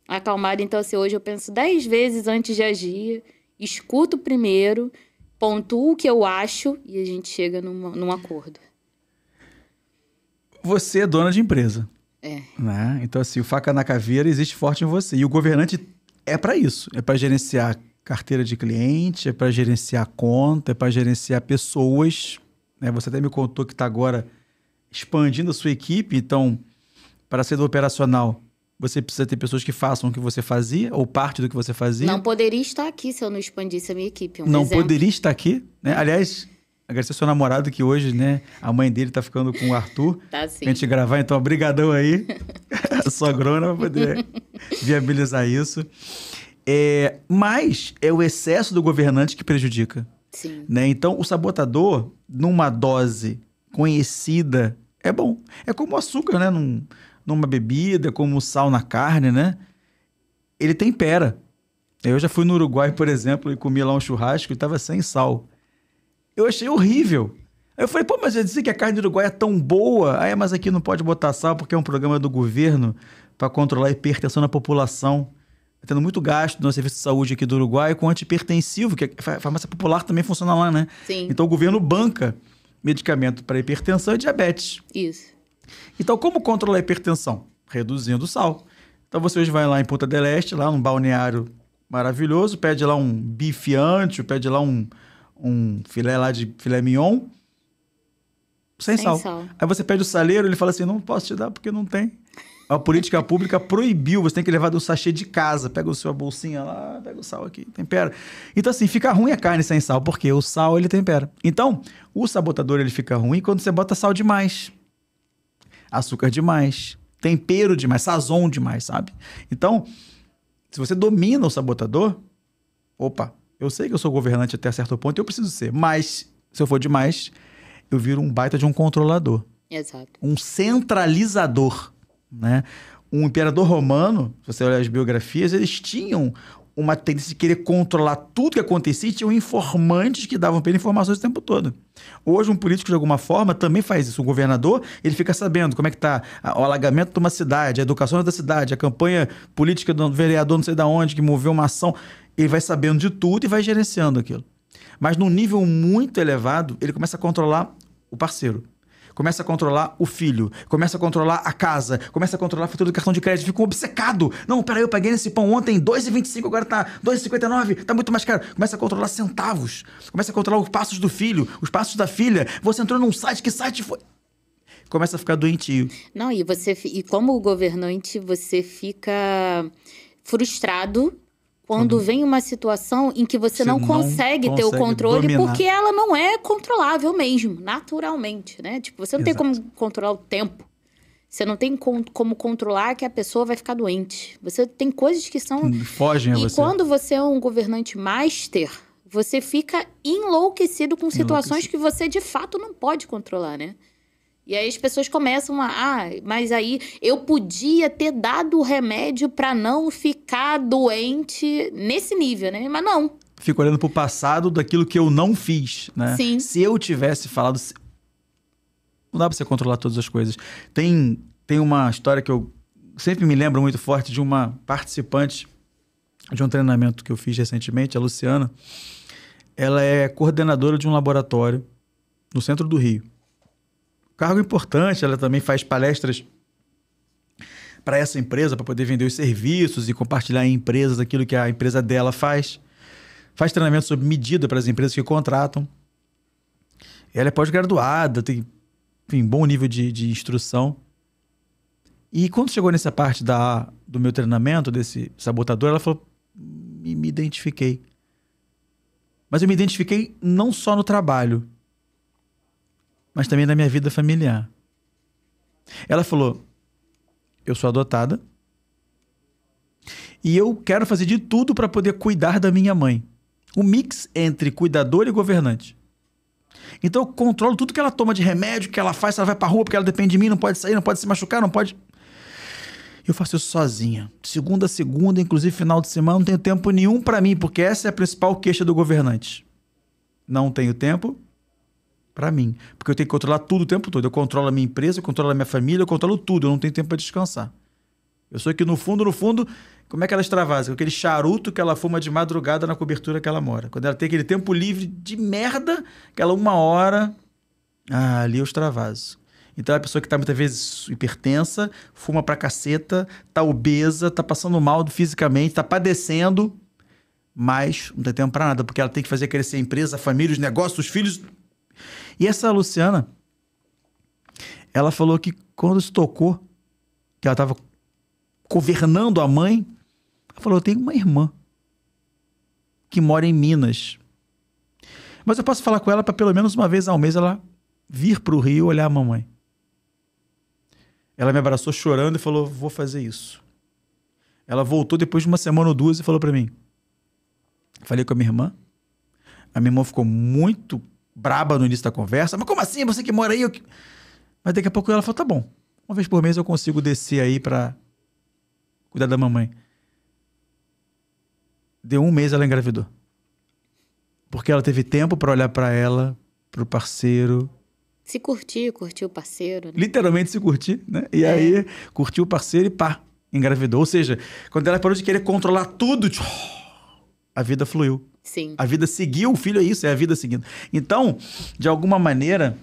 acalmada. Então, assim, hoje eu penso 10 vezes antes de agir, escuto primeiro, pontuo o que eu acho e a gente chega num acordo. Você é dona de empresa. Né? Então, assim, o faca na caveira existe forte em você. E o governante é para isso. É para gerenciar carteira de cliente, é para gerenciar conta, é para gerenciar pessoas. Né? Você até me contou que está agora expandindo a sua equipe. Então, para ser do operacional, você precisa ter pessoas que façam o que você fazia, ou parte do que você fazia. Não poderia estar aqui se eu não expandisse a minha equipe. Não poderia estar aqui, né? Aliás, agradecer ao seu namorado que hoje, né? A mãe dele tá ficando com o Arthur. Tá sim. Pra gente gravar, então, obrigadão aí. A sogrona pra poder viabilizar isso. Mas é o excesso do governante que prejudica. Sim. Né? Então, o sabotador, numa dose conhecida, é bom. É como o açúcar, né? Numa bebida, como o sal na carne, né? Ele tempera. Eu já fui no Uruguai, por exemplo, e comi lá um churrasco e tava sem sal. Eu achei horrível. Aí eu falei, mas eu disse que a carne do Uruguai é tão boa. Mas aqui não pode botar sal porque é um programa do governo para controlar a hipertensão na população. Está tendo muito gasto no serviço de saúde aqui do Uruguai com antihipertensivo, que a farmácia popular também funciona lá, né? Sim. Então o governo banca medicamento para hipertensão e diabetes. Isso. Então, como controlar a hipertensão? Reduzindo o sal. Então você hoje vai lá em Punta del Este, lá num balneário maravilhoso, pede lá um bife ancho, pede lá um filé lá de filé mignon, sem sal. Aí você pede o saleiro, ele fala assim, não posso te dar porque não tem. A política pública proibiu, você tem que levar do sachê de casa, pega a sua bolsinha lá, pega o sal aqui, tempera. Então assim, fica ruim a carne sem sal, porque o sal ele tempera. Então, o sabotador ele fica ruim quando você bota sal demais, açúcar demais, tempero demais, sazon demais, sabe? Então, se você domina o sabotador, opa, eu sei que eu sou governante até certo ponto, eu preciso ser, mas se eu for demais, eu viro um baita de um controlador. Exato. Um centralizador, né? Um imperador romano, se você olhar as biografias, eles tinham uma tendência de querer controlar tudo que acontecia e tinham informantes que davam para ele informações o tempo todo. Hoje, um político, de alguma forma, também faz isso. O governador, ele fica sabendo como é que está o alagamento de uma cidade, a educação da cidade, a campanha política do vereador não sei de onde, que moveu uma ação. Ele vai sabendo de tudo e vai gerenciando aquilo. Mas num nível muito elevado, ele começa a controlar o parceiro. Começa a controlar o filho, começa a controlar a casa, começa a controlar a fatura do cartão de crédito, fica um obcecado. Não, peraí, eu paguei nesse pão ontem R$2,25, agora tá R$2,59, tá muito mais caro. Começa a controlar centavos, começa a controlar os passos do filho, os passos da filha. Você entrou num site, que site foi? Começa a ficar doentio. Não, e como governante, você fica frustrado quando vem uma situação em que você não consegue ter o controle, dominar. Porque ela não é controlável mesmo, naturalmente, né? Tipo, você não tem como controlar o tempo. Você não tem como controlar que a pessoa vai ficar doente. Você tem coisas que são... fogem a você. E quando você é um governante master, você fica enlouquecido com situações que você, de fato, não pode controlar, né? E aí as pessoas começam mas aí eu podia ter dado o remédio para não ficar doente nesse nível, né? Mas não. Fico olhando pro passado daquilo que eu não fiz, né? Sim. Se eu tivesse falado... Não dá pra você controlar todas as coisas. Tem uma história que eu sempre me lembro muito forte de uma participante de um treinamento que eu fiz recentemente, a Luciana. Ela é coordenadora de um laboratório no centro do Rio. Cargo importante, ela também faz palestras para essa empresa, para poder vender os serviços e compartilhar em empresas aquilo que a empresa dela faz. Faz treinamento sob medida para as empresas que contratam. Ela é pós-graduada, tem, enfim, bom nível de instrução. E quando chegou nessa parte do meu treinamento, desse sabotador, ela falou, me identifiquei. Mas eu me identifiquei não só no trabalho, mas também na minha vida familiar. Ela falou, eu sou adotada e eu quero fazer de tudo para poder cuidar da minha mãe. O mix entre cuidador e governante. Então eu controlo tudo que ela toma de remédio, que ela faz, se ela vai pra rua porque ela depende de mim, não pode sair, não pode se machucar, não pode... Eu faço isso sozinha. De segunda a segunda, inclusive final de semana, não tenho tempo nenhum para mim, porque essa é a principal queixa do governante. Não tenho tempo para mim, porque eu tenho que controlar tudo o tempo todo. Eu controlo a minha empresa, eu controlo a minha família, eu controlo tudo, eu não tenho tempo para descansar. Eu sou que no fundo, como é que ela extravasa? Aquele charuto que ela fuma de madrugada na cobertura que ela mora. Quando ela tem aquele tempo livre de merda, aquela 1 hora, ali eu extravaso. Então é a pessoa que tá muitas vezes hipertensa, fuma pra caceta, tá obesa, tá passando mal fisicamente, tá padecendo, mas não tem tempo pra nada, porque ela tem que fazer crescer a empresa, a família, os negócios, os filhos. E essa Luciana, ela falou que quando se tocou, que ela estava governando a mãe, ela falou, eu tenho uma irmã que mora em Minas. Mas eu posso falar com ela para pelo menos uma vez ao mês ela vir para o Rio olhar a mamãe. Ela me abraçou chorando e falou, vou fazer isso. Ela voltou depois de 1 semana ou 2 e falou para mim. Falei com a minha irmã. A minha irmã ficou muito braba no início da conversa. Mas como assim? Você que mora aí? Mas daqui a pouco ela falou, tá bom. 1 vez por mês eu consigo descer aí pra cuidar da mamãe. Deu 1 mês ela engravidou. Porque ela teve tempo pra olhar pra ela, pro parceiro. Se curtir o parceiro. Né? Literalmente se curtir, né? E aí, curtiu o parceiro e pá. engravidou. Ou seja, quando ela parou de querer controlar tudo, a vida fluiu. Sim. A vida seguiu, o filho é isso, é a vida seguindo. Então, de alguma maneira,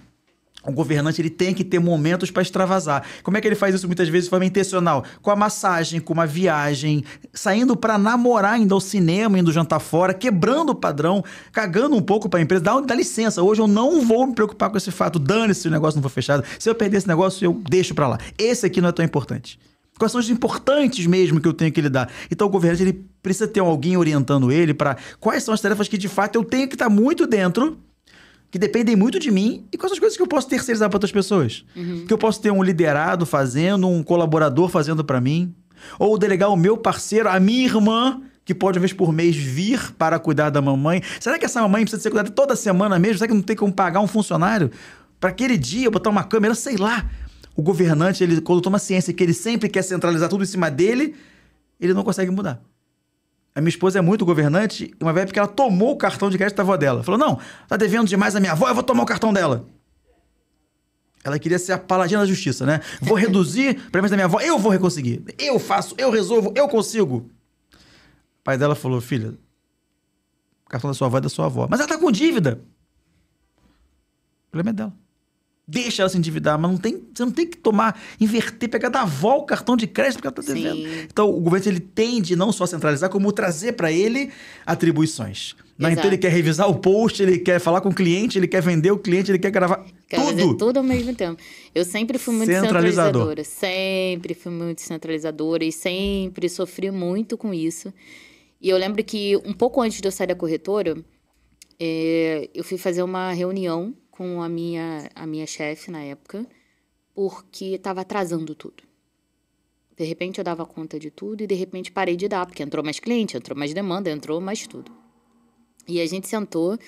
o governante ele tem que ter momentos para extravasar. Como é que ele faz isso muitas vezes de forma intencional? Com a massagem, com uma viagem, saindo para namorar, indo ao cinema, indo jantar fora, quebrando o padrão, cagando um pouco para a empresa. Dá licença, hoje eu não vou me preocupar com esse fato. Dane-se se o negócio não for fechado. Se eu perder esse negócio, eu deixo para lá. Esse aqui não é tão importante. Quais são os importantes mesmo que eu tenho que lidar? Então o governante ele precisa ter alguém orientando ele para quais são as tarefas que de fato eu tenho que estar muito dentro, que dependem muito de mim, e quais são as coisas que eu posso terceirizar para outras pessoas. Que eu posso ter um liderado fazendo, um colaborador fazendo para mim, ou delegar o meu parceiro, a minha irmã, que pode uma vez por mês vir para cuidar da mamãe. Será que essa mamãe precisa ser cuidada toda semana mesmo? Será que não tem como pagar um funcionário para aquele dia, botar uma câmera? Sei lá. O governante, ele, quando toma ciência que ele sempre quer centralizar tudo em cima dele, ele não consegue mudar. A minha esposa é muito governante, uma vez porque ela tomou o cartão de crédito da avó dela. Falou, não, tá devendo demais a minha avó, eu vou tomar o cartão dela. Ela queria ser a paladina da justiça, né? Vou reduzir para da minha avó, eu vou conseguir. Eu faço, eu resolvo, eu consigo. O pai dela falou, filha, o cartão da sua avó é da sua avó. Mas ela tá com dívida. O problema é dela. Deixa ela se endividar, mas você não tem que inverter, pegar da avó o cartão de crédito porque ela tá devendo. Sim. Então, o governo ele tende não só a centralizar, como trazer para ele atribuições. Então, ele quer revisar o post, ele quer falar com o cliente, ele quer vender o cliente, ele quer gravar tudo. Tudo ao mesmo tempo. Eu sempre fui muito centralizadora. Sempre fui muito centralizadora e sempre sofri muito com isso. E eu lembro que, um pouco antes de eu sair da corretora, eu fui fazer uma reunião com a minha chefe na época, porque estava atrasando tudo. De repente eu dava conta de tudo e de repente parei de dar, porque entrou mais cliente, entrou mais demanda, entrou mais tudo. E a gente sentou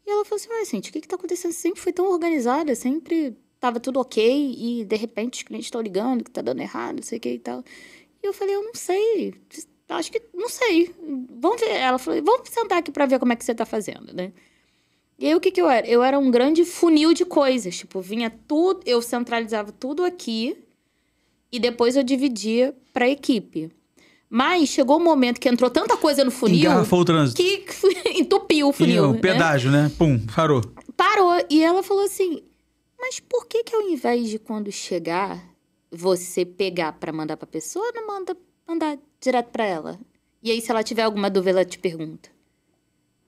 e ela falou assim, Cintia, o que está acontecendo? Você sempre foi tão organizada, sempre estava tudo ok e de repente os clientes estão ligando que está dando errado, não sei o que e tal. E eu falei, eu não sei, acho que não sei. Vamos ver. Ela falou, vamos sentar aqui para ver como é que você está fazendo, né? E aí, o que eu era? Eu era um grande funil de coisas. Tipo, vinha tudo... Eu centralizava tudo aqui e depois eu dividia pra equipe. Mas chegou um momento que entrou tanta coisa no funil... Engarrafou o trânsito. Que entupiu o funil. E o pedágio, né? Pum, parou. Parou. E ela falou assim, mas por que ao invés de quando chegar, você pegar pra mandar pra pessoa, não mandar direto pra ela? E aí, se ela tiver alguma dúvida, ela te pergunta.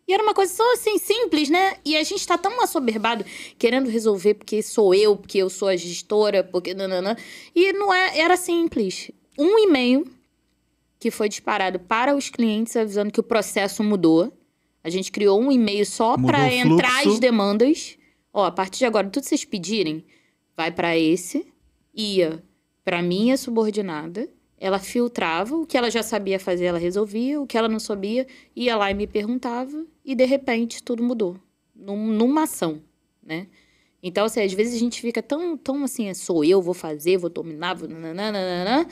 E era uma coisa só assim, simples, né? E a gente tá tão assoberbado, querendo resolver porque eu sou a gestora, porque... Nanana. E não era simples. Um e-mail que foi disparado para os clientes avisando que o processo mudou. A gente criou um e-mail só para entrar as demandas. Ó, a partir de agora, tudo que vocês pedirem, vai para esse, ia para minha subordinada. Ela filtrava, o que ela já sabia fazer, ela resolvia. O que ela não sabia, ia lá e me perguntava. E, de repente, tudo mudou. Numa ação, né? Então, assim, às vezes a gente fica tão assim, sou eu, vou fazer, vou dominar, nananana,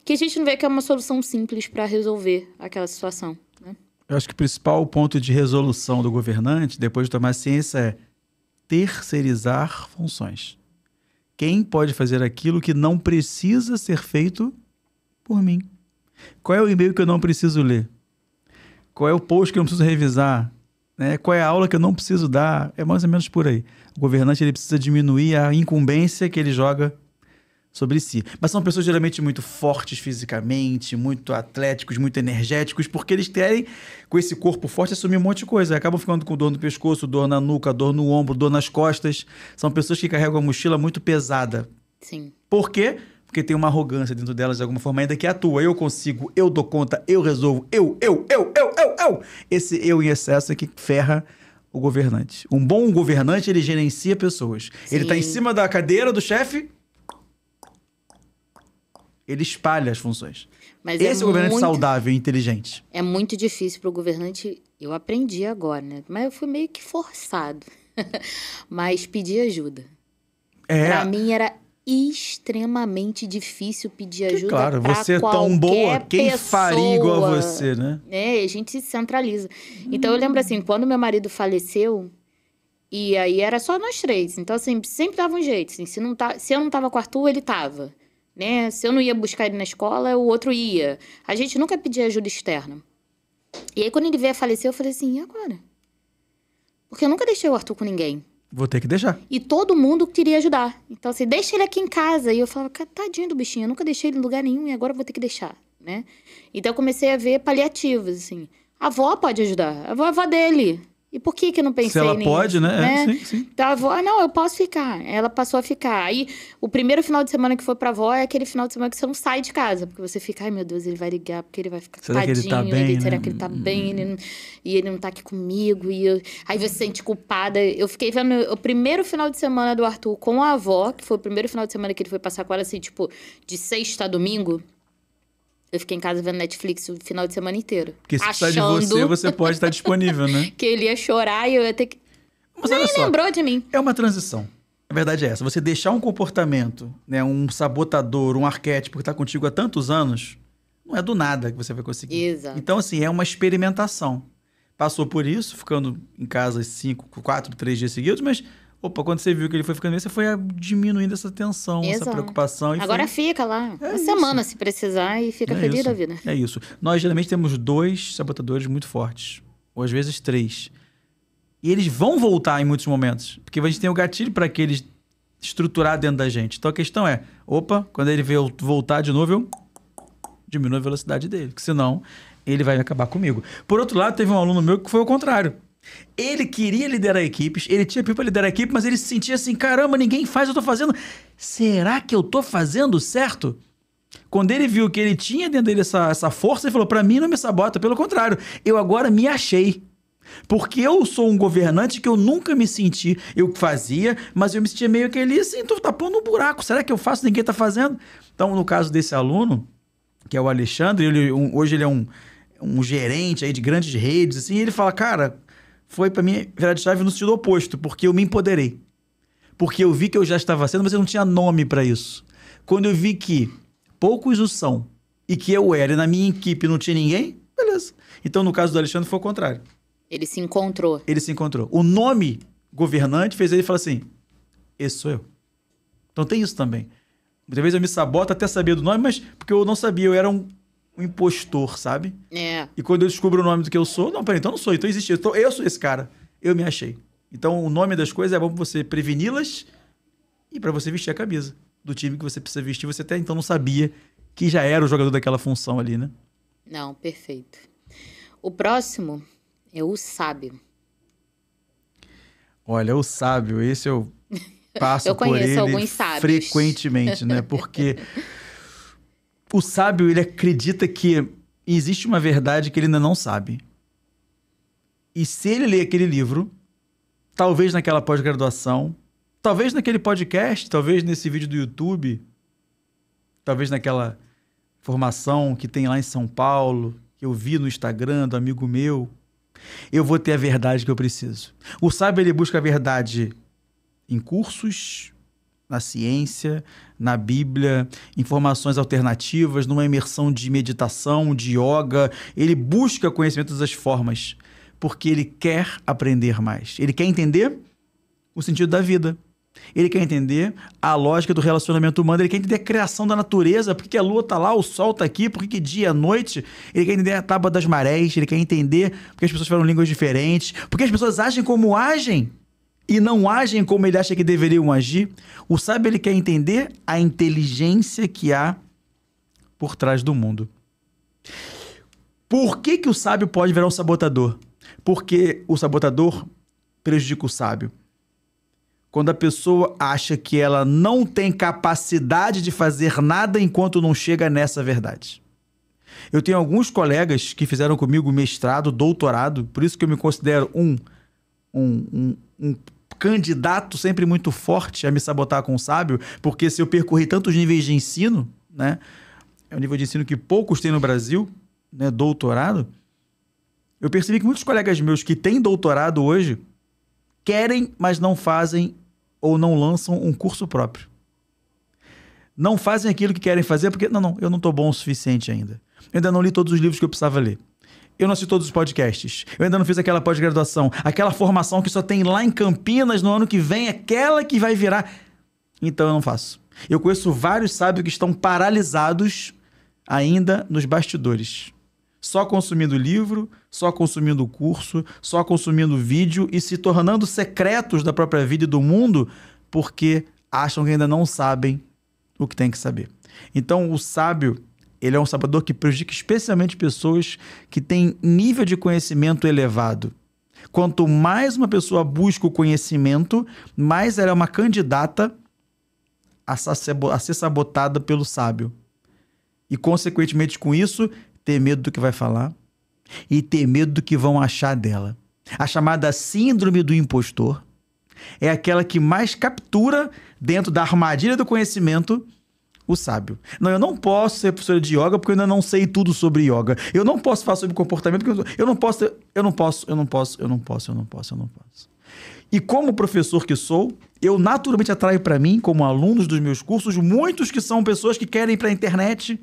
que a gente não vê que é uma solução simples para resolver aquela situação, né? Eu acho que o principal ponto de resolução do governante, depois de tomar ciência, é terceirizar funções. Quem pode fazer aquilo que não precisa ser feito por mim? Qual é o e-mail que eu não preciso ler? Qual é o post que eu não preciso revisar? Né? Qual é a aula que eu não preciso dar? É mais ou menos por aí. O governante ele precisa diminuir a incumbência que ele joga sobre si. Mas são pessoas geralmente muito fortes fisicamente, muito atléticos, muito energéticos, porque eles querem, com esse corpo forte, assumir um monte de coisa. Acabam ficando com dor no pescoço, dor na nuca, dor no ombro, dor nas costas. São pessoas que carregam a mochila muito pesada. Sim. Por quê? Porque tem uma arrogância dentro delas de alguma forma ainda que atua. Eu consigo, eu dou conta, eu resolvo, eu. Esse eu em excesso é que ferra o governante. Um bom governante, ele gerencia pessoas. Sim. Ele tá em cima da cadeira do chefe, ele espalha as funções. Mas esse é o governante saudável e inteligente. É muito difícil para o governante, eu aprendi agora, né? Mas eu fui meio que forçado. Mas pedir ajuda. Para mim era extremamente difícil pedir ajuda. Claro, você é tão boa, quem faria igual a você, né? A gente se centraliza. Então, eu lembro assim, quando meu marido faleceu, e aí era só nós três. Então, assim, sempre dava um jeito. Assim, se eu não tava com o Arthur, ele tava. né? Se eu não ia buscar ele na escola, o outro ia. A gente nunca pedia ajuda externa. E aí, quando ele veio a falecer, eu falei assim, e agora? Porque eu nunca deixei o Arthur com ninguém. Vou ter que deixar. E todo mundo queria ajudar. Então, assim, deixa ele aqui em casa. E eu falava, tadinho do bichinho, eu nunca deixei ele em lugar nenhum e agora eu vou ter que deixar, né? Então, eu comecei a ver paliativos, assim. A avó pode ajudar. A avó dele. E por que eu não pensei nisso? Se ela pode, né? Sim. Então, a avó, não, eu posso ficar. Ela passou a ficar. Aí, o primeiro final de semana que foi pra avó é aquele final de semana que você não sai de casa. Porque você fica, ai meu Deus, ele vai ligar, porque ele vai ficar será tadinho. Que ele tá bem, né? Será que ele tá bem? E ele não tá aqui comigo. Aí você se sente culpada. Eu fiquei vendo o primeiro final de semana do Arthur com a avó, que foi o primeiro final de semana que ele foi passar com ela, assim, tipo, de sexta a domingo. Eu fiquei em casa vendo Netflix o final de semana inteiro. Porque se precisar de você pode estar disponível, né? Que ele ia chorar e eu ia ter que... Mas olha só, lembrou de mim. É uma transição. A verdade é essa. Você deixar um comportamento, né, um sabotador, um arquétipo que está contigo há tantos anos, não é do nada que você vai conseguir. Exato. Então, assim, é uma experimentação. Passou por isso, ficando em casa 3 dias seguidos, mas... Opa, quando você viu que ele foi ficando bem, você foi diminuindo essa tensão, essa preocupação. E agora fica lá. Uma semana, se precisar, e fica feliz da vida. É isso. Nós, geralmente, temos 2 sabotadores muito fortes. Ou, às vezes, 3. E eles vão voltar em muitos momentos. Porque a gente tem o gatilho para que eles estruturar dentro da gente. Então, a questão é... Opa, quando ele veio voltar de novo, eu diminuo a velocidade dele. Porque, senão, ele vai acabar comigo. Por outro lado, teve um aluno meu que foi ao contrário. Ele queria liderar equipes, ele tinha pipa para liderar a equipe, mas ele se sentia assim, caramba, ninguém faz, eu tô fazendo. Será que eu tô fazendo certo? Quando ele viu que ele tinha dentro dele essa força, ele falou, pra mim não me sabota, pelo contrário, eu agora me achei. Porque eu sou um governante que eu nunca me senti, eu fazia, mas eu me sentia meio que ali assim, tu tá pondo um buraco, será que eu faço, ninguém tá fazendo? Então, no caso desse aluno, que é o Alexandre, hoje ele é um gerente aí de grandes redes, assim, e ele fala, cara... Foi pra mim virar de chave no sentido oposto, porque eu me empoderei. Porque eu vi que eu já estava sendo, mas eu não tinha nome pra isso. Quando eu vi que poucos o são e que eu era e na minha equipe não tinha ninguém, beleza. Então, no caso do Alexandre, foi o contrário. Ele se encontrou. O nome governante fez ele falar assim, esse sou eu. Então tem isso também. Muitas vezes eu me saboto até saber do nome, mas porque eu não sabia, eu era um impostor, sabe? É. E quando eu descubro o nome do que eu sou, não, peraí, então eu não sou, então existe. Então eu sou esse cara. Eu me achei. Então o nome das coisas é bom pra você preveni-las e pra você vestir a camisa do time que você precisa vestir. Você até então não sabia que já era o jogador daquela função ali, né? Não, perfeito. O próximo é o sábio. Olha, o sábio, esse eu passo por ele alguns sábios frequentemente, né? Porque o sábio, ele acredita que existe uma verdade que ele ainda não sabe. E se ele ler aquele livro, talvez naquela pós-graduação, talvez naquele podcast, talvez nesse vídeo do YouTube, talvez naquela formação que tem lá em São Paulo, que eu vi no Instagram do amigo meu, eu vou ter a verdade que eu preciso. O sábio, ele busca a verdade em cursos, na ciência, na Bíblia, informações alternativas, numa imersão de meditação, de yoga. Ele busca conhecimento das formas, porque ele quer aprender mais. Ele quer entender o sentido da vida. Ele quer entender a lógica do relacionamento humano. Ele quer entender a criação da natureza. Por que a lua está lá, o sol está aqui, por que dia é noite. Ele quer entender a tábua das marés. Ele quer entender porque as pessoas falam línguas diferentes. Porque as pessoas agem como agem e não agem como ele acha que deveriam agir. O sábio, ele quer entender a inteligência que há por trás do mundo. Por que o sábio pode virar um sabotador? Porque o sabotador prejudica o sábio. Quando a pessoa acha que ela não tem capacidade de fazer nada enquanto não chega nessa verdade. Eu tenho alguns colegas que fizeram comigo mestrado, doutorado, por isso que eu me considero um candidato sempre muito forte a me sabotar com o sábio, porque se eu percorri tantos níveis de ensino, né, é um nível de ensino que poucos têm no Brasil, né, doutorado, eu percebi que muitos colegas meus que têm doutorado hoje querem, mas não fazem ou não lançam um curso próprio. Não fazem aquilo que querem fazer porque, não, eu não estou bom o suficiente ainda. Eu ainda não li todos os livros que eu precisava ler. Eu não assisti todos os podcasts. Eu ainda não fiz aquela pós-graduação. Aquela formação que só tem lá em Campinas no ano que vem, aquela que vai virar. Então eu não faço. Eu conheço vários sábios que estão paralisados ainda nos bastidores. Só consumindo livro, só consumindo curso, só consumindo vídeo e se tornando secretos da própria vida e do mundo porque acham que ainda não sabem o que tem que saber. Então, o sábio, ele é um sabedor que prejudica especialmente pessoas que têm nível de conhecimento elevado. Quanto mais uma pessoa busca o conhecimento, mais ela é uma candidata a ser sabotada pelo sábio. E, consequentemente, com isso, ter medo do que vai falar e ter medo do que vão achar dela. A chamada síndrome do impostor é aquela que mais captura, dentro da armadilha do conhecimento, o sábio. Não, eu não posso ser professor de yoga porque eu ainda não sei tudo sobre yoga. Eu não posso falar sobre comportamento porque eu não posso. E como professor que sou, eu naturalmente atraio para mim, como alunos dos meus cursos, muitos que são pessoas que querem ir para a internet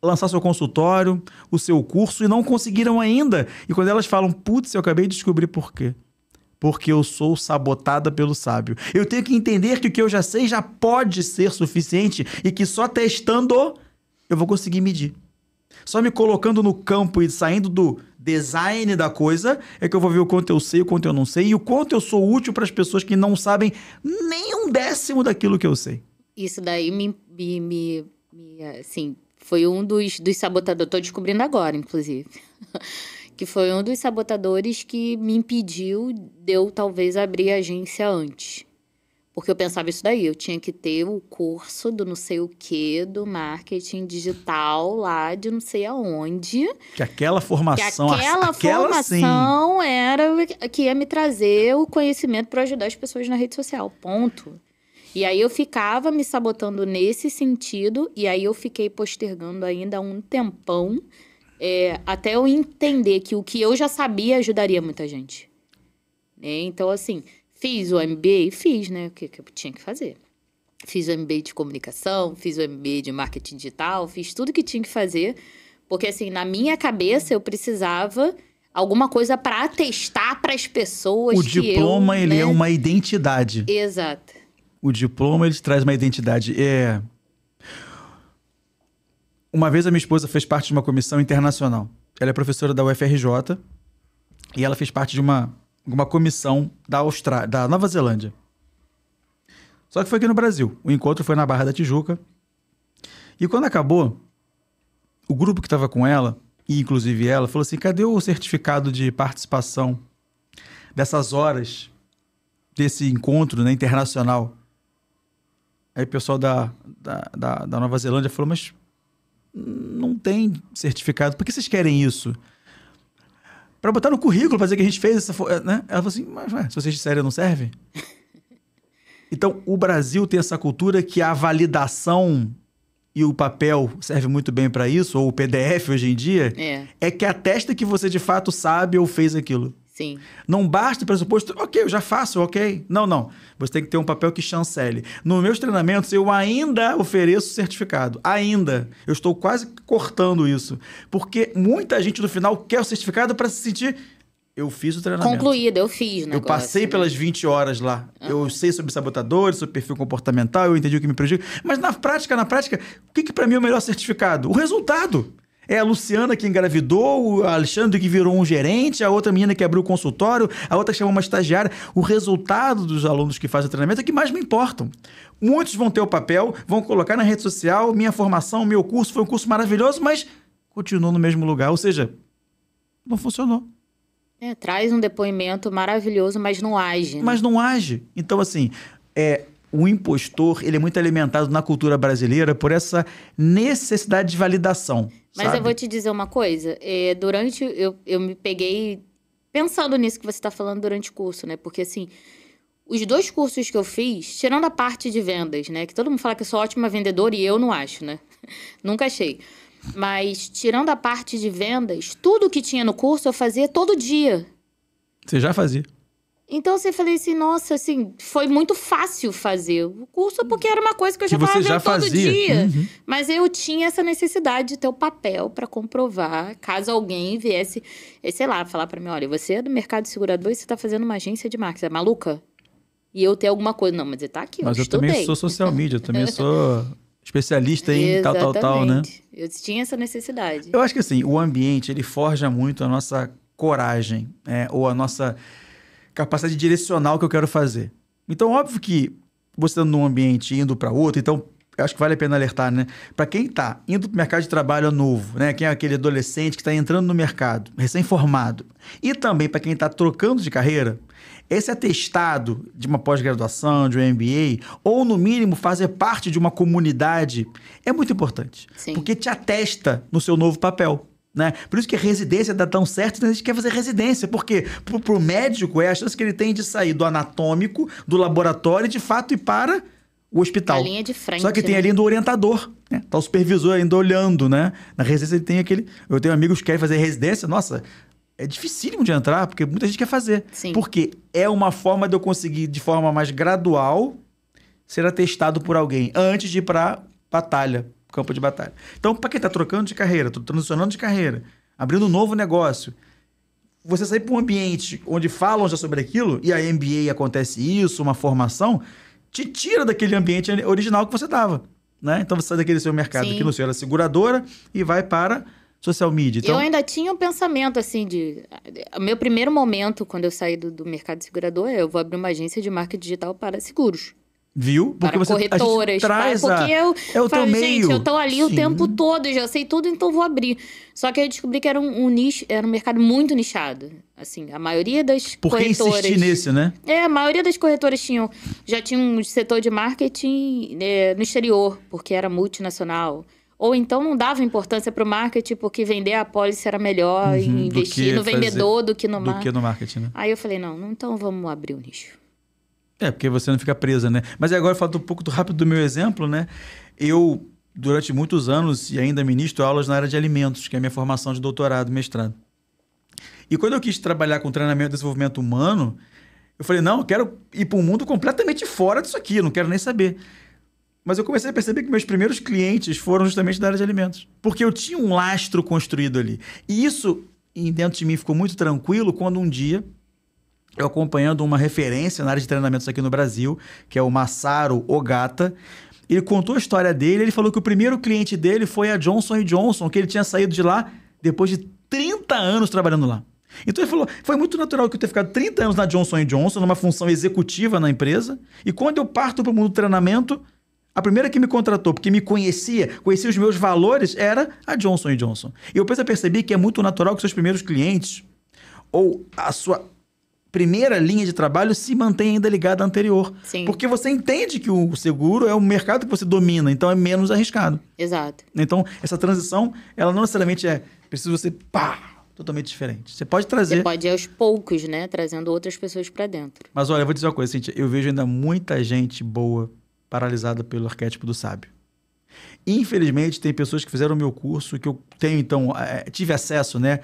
lançar seu consultório, o seu curso, e não conseguiram ainda. E quando elas falam, putz, eu acabei de descobrir por quê. Porque eu sou sabotada pelo sábio. Eu tenho que entender que o que eu já sei já pode ser suficiente e que só testando eu vou conseguir medir. Só me colocando no campo e saindo do design da coisa é que eu vou ver o quanto eu sei, o quanto eu não sei e o quanto eu sou útil para as pessoas que não sabem nem 1/10 daquilo que eu sei. Isso daí assim, foi um dos sabotadores. Tô descobrindo agora, inclusive. Que foi um dos sabotadores que me impediu de eu, talvez, abrir a agência antes. Porque eu pensava isso daí. Eu tinha que ter o curso do não sei o quê, do marketing digital lá de não sei aonde. Que aquela formação... aquela formação sim. Era que ia me trazer o conhecimento para ajudar as pessoas na rede social. Ponto. E aí eu ficava me sabotando nesse sentido. E aí eu fiquei postergando ainda um tempão. Até eu entender que o que eu já sabia ajudaria muita gente. Então, assim, fiz o MBA? Fiz, né? O que eu tinha que fazer. Fiz o MBA de comunicação, fiz o MBA de marketing digital, fiz tudo que tinha que fazer. Porque, assim, na minha cabeça, eu precisava alguma coisa para atestar para as pessoas que eu... O diploma, ele é uma identidade. Exato. O diploma, ele traz uma identidade. Uma vez a minha esposa fez parte de uma comissão internacional. Ela é professora da UFRJ e ela fez parte de uma comissão da Nova Zelândia. Só que foi aqui no Brasil. O encontro foi na Barra da Tijuca. E quando acabou, o grupo que estava com ela, e inclusive ela, falou assim, cadê o certificado de participação dessas horas desse encontro, né, internacional? Aí o pessoal da Nova Zelândia falou, mas... não tem certificado. Por que vocês querem isso? Para botar no currículo, para dizer que a gente fez essa... né? Ela falou assim, mas se vocês disserem, não serve? Então, o Brasil tem essa cultura que a validação e o papel serve muito bem para isso, ou o PDF hoje em dia, é que atesta que você de fato sabe ou fez aquilo. Sim. Não basta o pressuposto, ok, eu já faço, ok. Não. Você tem que ter um papel que chancele. Nos meus treinamentos, eu ainda ofereço certificado. Ainda. Eu estou quase cortando isso. Porque muita gente no final quer o certificado para se sentir... Eu fiz o treinamento. Concluído, eu fiz, né? Eu passei pelas 20 horas lá. Uhum. Eu sei sobre sabotadores, sobre perfil comportamental, eu entendi o que me prejudica. Mas na prática, o que para mim é o melhor certificado? O resultado. É a Luciana que engravidou, o Alexandre que virou um gerente, a outra menina que abriu o consultório, a outra que chamou uma estagiária. O resultado dos alunos que fazem o treinamento é que mais me importam. Muitos vão ter o papel, vão colocar na rede social, minha formação, meu curso foi um curso maravilhoso, mas continuou no mesmo lugar. Ou seja, não funcionou. Traz um depoimento maravilhoso, mas não age. Né? Mas não age. Então, assim... O impostor, ele é muito alimentado na cultura brasileira por essa necessidade de validação. Mas sabe? Eu vou te dizer uma coisa. Eu me peguei pensando nisso que você está falando durante o curso, né? Porque, assim, os 2 cursos que eu fiz, tirando a parte de vendas, né? Que todo mundo fala que eu sou ótima vendedora e eu não acho, né? Nunca achei. Mas, tirando a parte de vendas, tudo que tinha no curso eu fazia todo dia. Você já fazia? Então, você falei assim, nossa, assim, foi muito fácil fazer o curso, porque era uma coisa que eu já estava vendo todo dia. Uhum. Mas eu tinha essa necessidade de ter o papel para comprovar, caso alguém viesse, sei lá, falar para mim, olha, você é do mercado de segurador e você está fazendo uma agência de marketing, é maluca? e eu ter alguma coisa. Não, mas ele tá aqui, Mas eu estudei. também sou social media, eu também sou especialista em tal, né? Eu tinha essa necessidade. Eu acho que assim, o ambiente, ele forja muito a nossa coragem, ou a nossa capacidade de direcionar o que eu quero fazer. Então, óbvio que você estando num ambiente indo para outro, então, eu acho que vale a pena alertar, né? Para quem tá indo pro mercado de trabalho novo, né? Quem é aquele adolescente que está entrando no mercado, recém-formado. E também para quem tá trocando de carreira, esse atestado de uma pós-graduação, de um MBA, ou no mínimo fazer parte de uma comunidade, é muito importante. Sim. Porque te atesta no seu novo papel. Né? Por isso que a residência dá tão certo, a gente quer fazer residência, porque pro médico é a chance que ele tem de sair do anatômico, do laboratório, de fato, ir para o hospital. A linha de frente. Só que tem ali do orientador, né? Tá o supervisor ainda olhando, né? Na residência ele tem aquele... Eu tenho amigos que querem fazer residência, nossa, é dificílimo de entrar, porque muita gente quer fazer. Sim. Porque é uma forma de eu conseguir, de forma mais gradual, ser atestado por alguém, antes de ir para batalha. Campo de batalha. Então, para quem está trocando de carreira, transicionando de carreira, abrindo um novo negócio, você sair para um ambiente onde falam já sobre aquilo, e a MBA acontece isso, uma formação, te tira daquele ambiente original que você estava. Né? Então, você sai daquele seu mercado, Sim. que no seu era seguradora, e vai para social media. Então, eu ainda tinha um pensamento, assim, de... O meu primeiro momento, quando eu saí do mercado de segurador, eu vou abrir uma agência de marketing digital para seguros. Viu? Porque para você corretoras, traz porque eu é o falo, teu meio. gente, eu tô ali Sim. o tempo todo, eu já sei tudo, então vou abrir. Só que eu descobri que era um nicho, era um mercado muito nichado. Assim, a maioria das Por que corretoras... insistir nesse, né? A maioria das corretoras já tinha um setor de marketing no exterior, porque era multinacional. Ou então não dava importância para o marketing, porque vender a pólice era melhor e investir no vendedor do que no marketing. Do que no marketing, né? Aí eu falei, não, então vamos abrir o nicho. Porque você não fica presa, né? Mas agora, falando um pouco rápido do meu exemplo, né? Eu, durante muitos anos, e ainda ministro aulas na área de alimentos, que é a minha formação de doutorado, mestrado. E quando eu quis trabalhar com treinamento e desenvolvimento humano, eu falei, não, eu quero ir para um mundo completamente fora disso aqui, eu não quero nem saber. Mas eu comecei a perceber que meus primeiros clientes foram justamente da área de alimentos. Porque eu tinha um lastro construído ali. E isso, dentro de mim, ficou muito tranquilo quando um dia... eu acompanhando uma referência na área de treinamentos aqui no Brasil, que é o Masaru Ogata. Ele contou a história dele, ele falou que o primeiro cliente dele foi a Johnson & Johnson, que ele tinha saído de lá depois de 30 anos trabalhando lá. Então ele falou, foi muito natural que eu ter ficado 30 anos na Johnson & Johnson, numa função executiva na empresa, e quando eu parto para o mundo do treinamento, a primeira que me contratou, porque me conhecia os meus valores, era a Johnson & Johnson. E eu percebi que é muito natural que seus primeiros clientes, ou a sua... primeira linha de trabalho se mantém ainda ligada à anterior. Sim. Porque você entende que o seguro é um mercado que você domina, então é menos arriscado. Exato. Então, essa transição, ela não necessariamente precisa ser totalmente diferente. Você pode trazer... Você pode ir aos poucos, né? Trazendo outras pessoas para dentro. Mas olha, eu vou dizer uma coisa, Cíntia, eu vejo ainda muita gente boa paralisada pelo arquétipo do sábio. Infelizmente, tem pessoas que fizeram o meu curso, que eu tenho, então, tive acesso, né,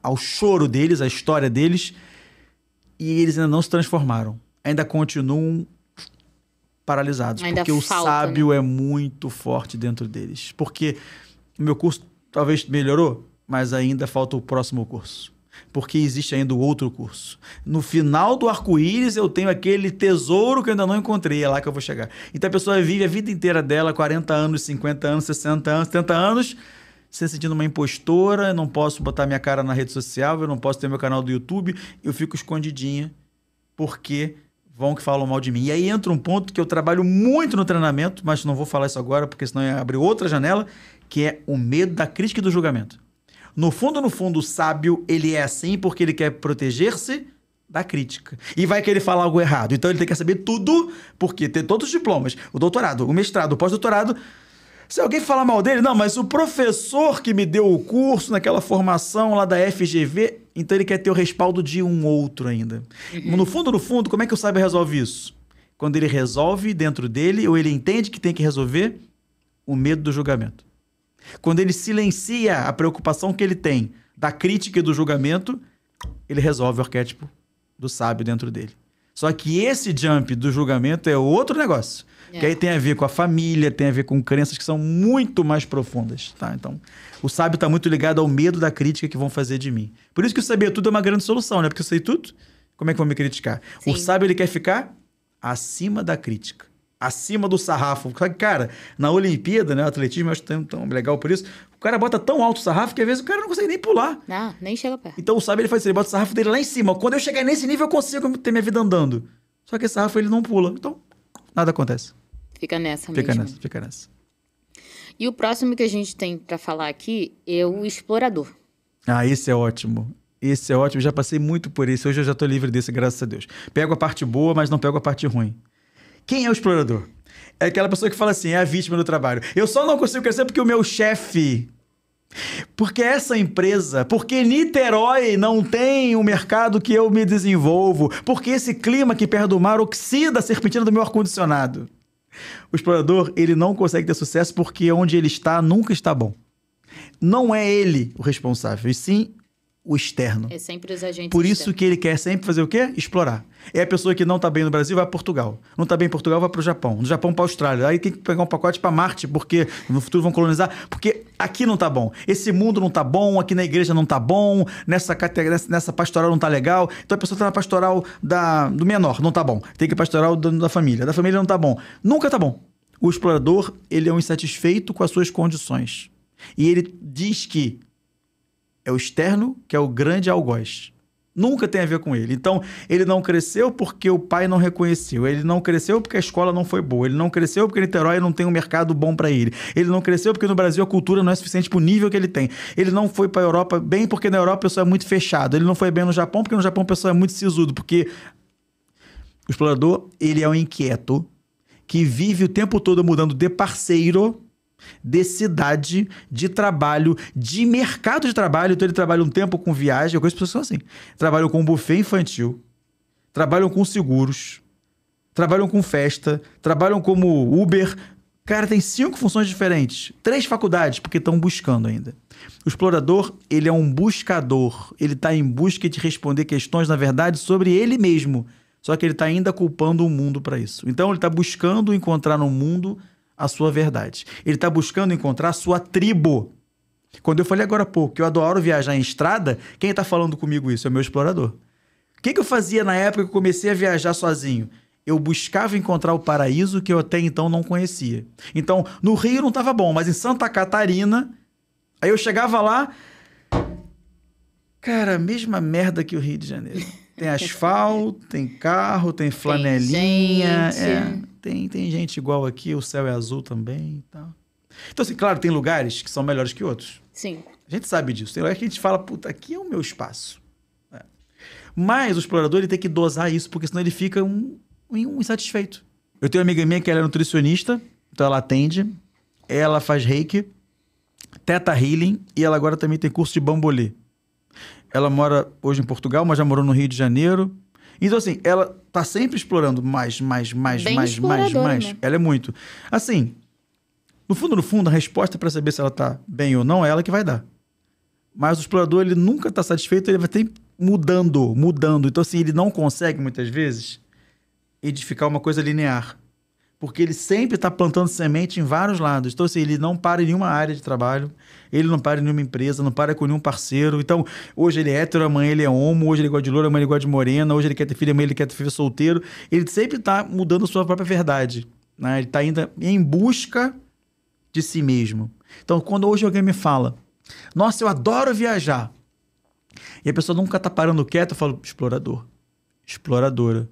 ao choro deles, à história deles, e eles ainda não se transformaram. Ainda continuam paralisados. Ainda porque falta, o sábio, né? é muito forte dentro deles. Porque o meu curso talvez melhorou, mas ainda falta o próximo curso. Porque existe ainda o outro curso. No final do arco-íris, eu tenho aquele tesouro que eu ainda não encontrei. É lá que eu vou chegar. Então, a pessoa vive a vida inteira dela, 40 anos, 50 anos, 60 anos, 70 anos... se sentindo uma impostora, eu não posso botar minha cara na rede social, eu não posso ter meu canal do YouTube, eu fico escondidinha, porque vão que falam mal de mim. E aí entra um ponto que eu trabalho muito no treinamento, mas não vou falar isso agora, porque senão ia abrir outra janela, que é o medo da crítica e do julgamento. No fundo, o sábio, ele é assim porque ele quer proteger-se da crítica. E vai querer falar algo errado. Então, ele tem que saber tudo, porque tem todos os diplomas, o doutorado, o mestrado, o pós-doutorado. Se alguém falar mal dele, não, mas o professor que me deu o curso naquela formação lá da FGV, então ele quer ter o respaldo de um outro ainda. Uhum. No fundo, como é que o sábio resolve isso? Quando ele resolve dentro dele, ou ele entende que tem que resolver, o medo do julgamento. Quando ele silencia a preocupação que ele tem da crítica e do julgamento, ele resolve o arquétipo do sábio dentro dele. Só que esse jump do julgamento é outro negócio. Que aí tem a ver com a família, tem a ver com crenças que são muito mais profundas, tá? Então, o sábio está muito ligado ao medo da crítica que vão fazer de mim. Por isso que o saber tudo é uma grande solução, né? Porque eu sei tudo, como é que vão me criticar? Sim. O sábio, ele quer ficar acima da crítica, acima do sarrafo. Cara, na Olimpíada, né, o atletismo, eu acho tão legal por isso, o cara bota tão alto o sarrafo que às vezes o cara não consegue nem pular. Não, nem chega perto. Então o Sábio, ele faz isso, ele bota o sarrafo dele lá em cima. Quando eu chegar nesse nível, eu consigo ter minha vida andando. Só que esse sarrafo, ele não pula. Então, nada acontece. Fica nessa Fica mesmo. nessa, fica nessa. E o próximo que a gente tem pra falar aqui é o explorador. Ah, esse é ótimo. Esse é ótimo, já passei muito por isso. Hoje eu já tô livre desse, graças a Deus. Pego a parte boa, mas não pego a parte ruim. Quem é o explorador? É aquela pessoa que fala assim, é a vítima do trabalho. Eu só não consigo crescer porque o meu chefe... Porque essa empresa... Porque Niterói não tem um mercado que eu me desenvolvo. Porque esse clima aqui perto do mar oxida a serpentina do meu ar-condicionado. O explorador, ele não consegue ter sucesso porque onde ele está nunca está bom. Não é ele o responsável, e sim o externo. É sempre os agentes Por isso externos. que ele quer sempre fazer o quê? Explorar. É a pessoa que não tá bem no Brasil, vai para Portugal. Não tá bem em Portugal, vai pro Japão. Do Japão para Austrália. Aí tem que pegar um pacote para Marte, porque no futuro vão colonizar. Porque aqui não tá bom. Esse mundo não tá bom, aqui na igreja não tá bom, nessa pastoral não tá legal. Então a pessoa tá na pastoral do menor, não tá bom. Tem que ir pastoral da família. Da família não tá bom. Nunca tá bom. O explorador, ele é um insatisfeito com as suas condições. E ele diz que é o externo que é o grande algoz. Nunca tem a ver com ele. Então, ele não cresceu porque o pai não reconheceu. Ele não cresceu porque a escola não foi boa. Ele não cresceu porque Niterói não tem um mercado bom para ele. Ele não cresceu porque no Brasil a cultura não é suficiente para o nível que ele tem. Ele não foi para a Europa bem porque na Europa o pessoal é muito fechado. Ele não foi bem no Japão porque no Japão o pessoal é muito sisudo. Porque o explorador, ele é um inquieto que vive o tempo todo mudando de parceiro, de cidade, de trabalho, de mercado de trabalho. Então ele trabalha um tempo com viagem. Eu conheço pessoas que são assim. Trabalham com buffet infantil, trabalham com seguros, trabalham com festa, trabalham como Uber. Cara, tem 5 funções diferentes. 3 faculdades, porque estão buscando ainda. O explorador, ele é um buscador. Ele está em busca de responder questões, na verdade, sobre ele mesmo. Só que ele está ainda culpando o mundo para isso. Então ele está buscando encontrar no mundo a sua verdade. Ele está buscando encontrar a sua tribo. Quando eu falei agora há pouco que eu adoro viajar em estrada, quem está falando comigo isso? É o meu explorador. O que eu fazia na época que eu comecei a viajar sozinho? Eu buscava encontrar o paraíso que eu até então não conhecia. Então, no Rio não estava bom, mas em Santa Catarina, aí eu chegava lá, cara, mesma merda que o Rio de Janeiro. Tem asfalto, tem carro, tem flanelinha. Tem gente igual aqui, o céu é azul também e tal. Então, assim, claro, tem lugares que são melhores que outros. Sim. A gente sabe disso. Tem lugares que a gente fala, puta, aqui é o meu espaço. É. Mas o explorador, ele tem que dosar isso, porque senão ele fica um insatisfeito. Eu tenho uma amiga minha que ela é nutricionista, então ela atende, ela faz reiki, teta healing, e ela agora também tem curso de bambolê. Ela mora hoje em Portugal, mas já morou no Rio de Janeiro. Então, assim, ela tá sempre explorando mais. Bem Né? Ela é muito. Assim, no fundo, a resposta para saber se ela tá bem ou não é ela que vai dar. Mas o explorador, ele nunca tá satisfeito, ele vai ter mudando. Então, assim, ele não consegue, muitas vezes, edificar uma coisa linear. Porque ele sempre está plantando semente em vários lados. Então, assim, ele não para em nenhuma área de trabalho, ele não para em nenhuma empresa, não para com nenhum parceiro. Então, hoje ele é hétero, amanhã ele é homo, hoje ele gosta de loura, amanhã ele gosta de morena, hoje ele quer ter filho, amanhã ele quer ter filho solteiro. Ele sempre está mudando a sua própria verdade, né? Ele está ainda em busca de si mesmo. Então, quando hoje alguém me fala, nossa, eu adoro viajar, e a pessoa nunca está parando quieta, eu falo, explorador, exploradora.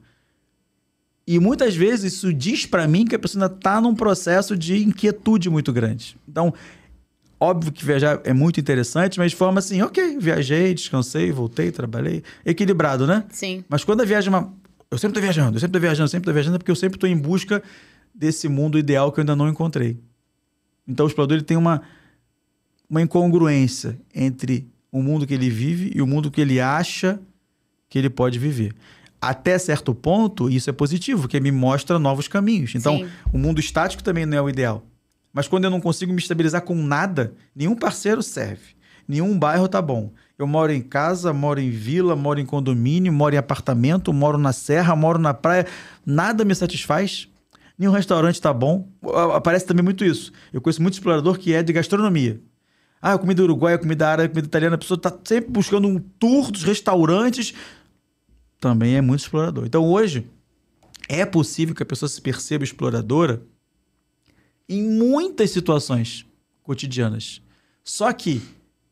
E muitas vezes isso diz para mim que a pessoa ainda está num processo de inquietude muito grande. Então, óbvio que viajar é muito interessante, mas de forma assim, ok, viajei, descansei, voltei, trabalhei, equilibrado, né? Sim. Mas quando a viagem é uma... Eu sempre estou viajando, porque eu sempre estou em busca desse mundo ideal que eu ainda não encontrei. Então, o explorador, ele tem uma incongruência entre o mundo que ele vive e o mundo que ele acha que ele pode viver. Até certo ponto, isso é positivo, porque me mostra novos caminhos. Então, sim, o mundo estático também não é o ideal. Mas quando eu não consigo me estabilizar com nada, nenhum parceiro serve. Nenhum bairro tá bom. Eu moro em casa, moro em vila, moro em condomínio, moro em apartamento, moro na serra, moro na praia. Nada me satisfaz. Nenhum restaurante tá bom. Aparece também muito isso. Eu conheço muito explorador que é de gastronomia. Ah, comida uruguaia, comida árabe, comida italiana. A pessoa tá sempre buscando um tour dos restaurantes. Também é muito explorador. Então, hoje, É possível que a pessoa se perceba exploradora em muitas situações cotidianas. Só que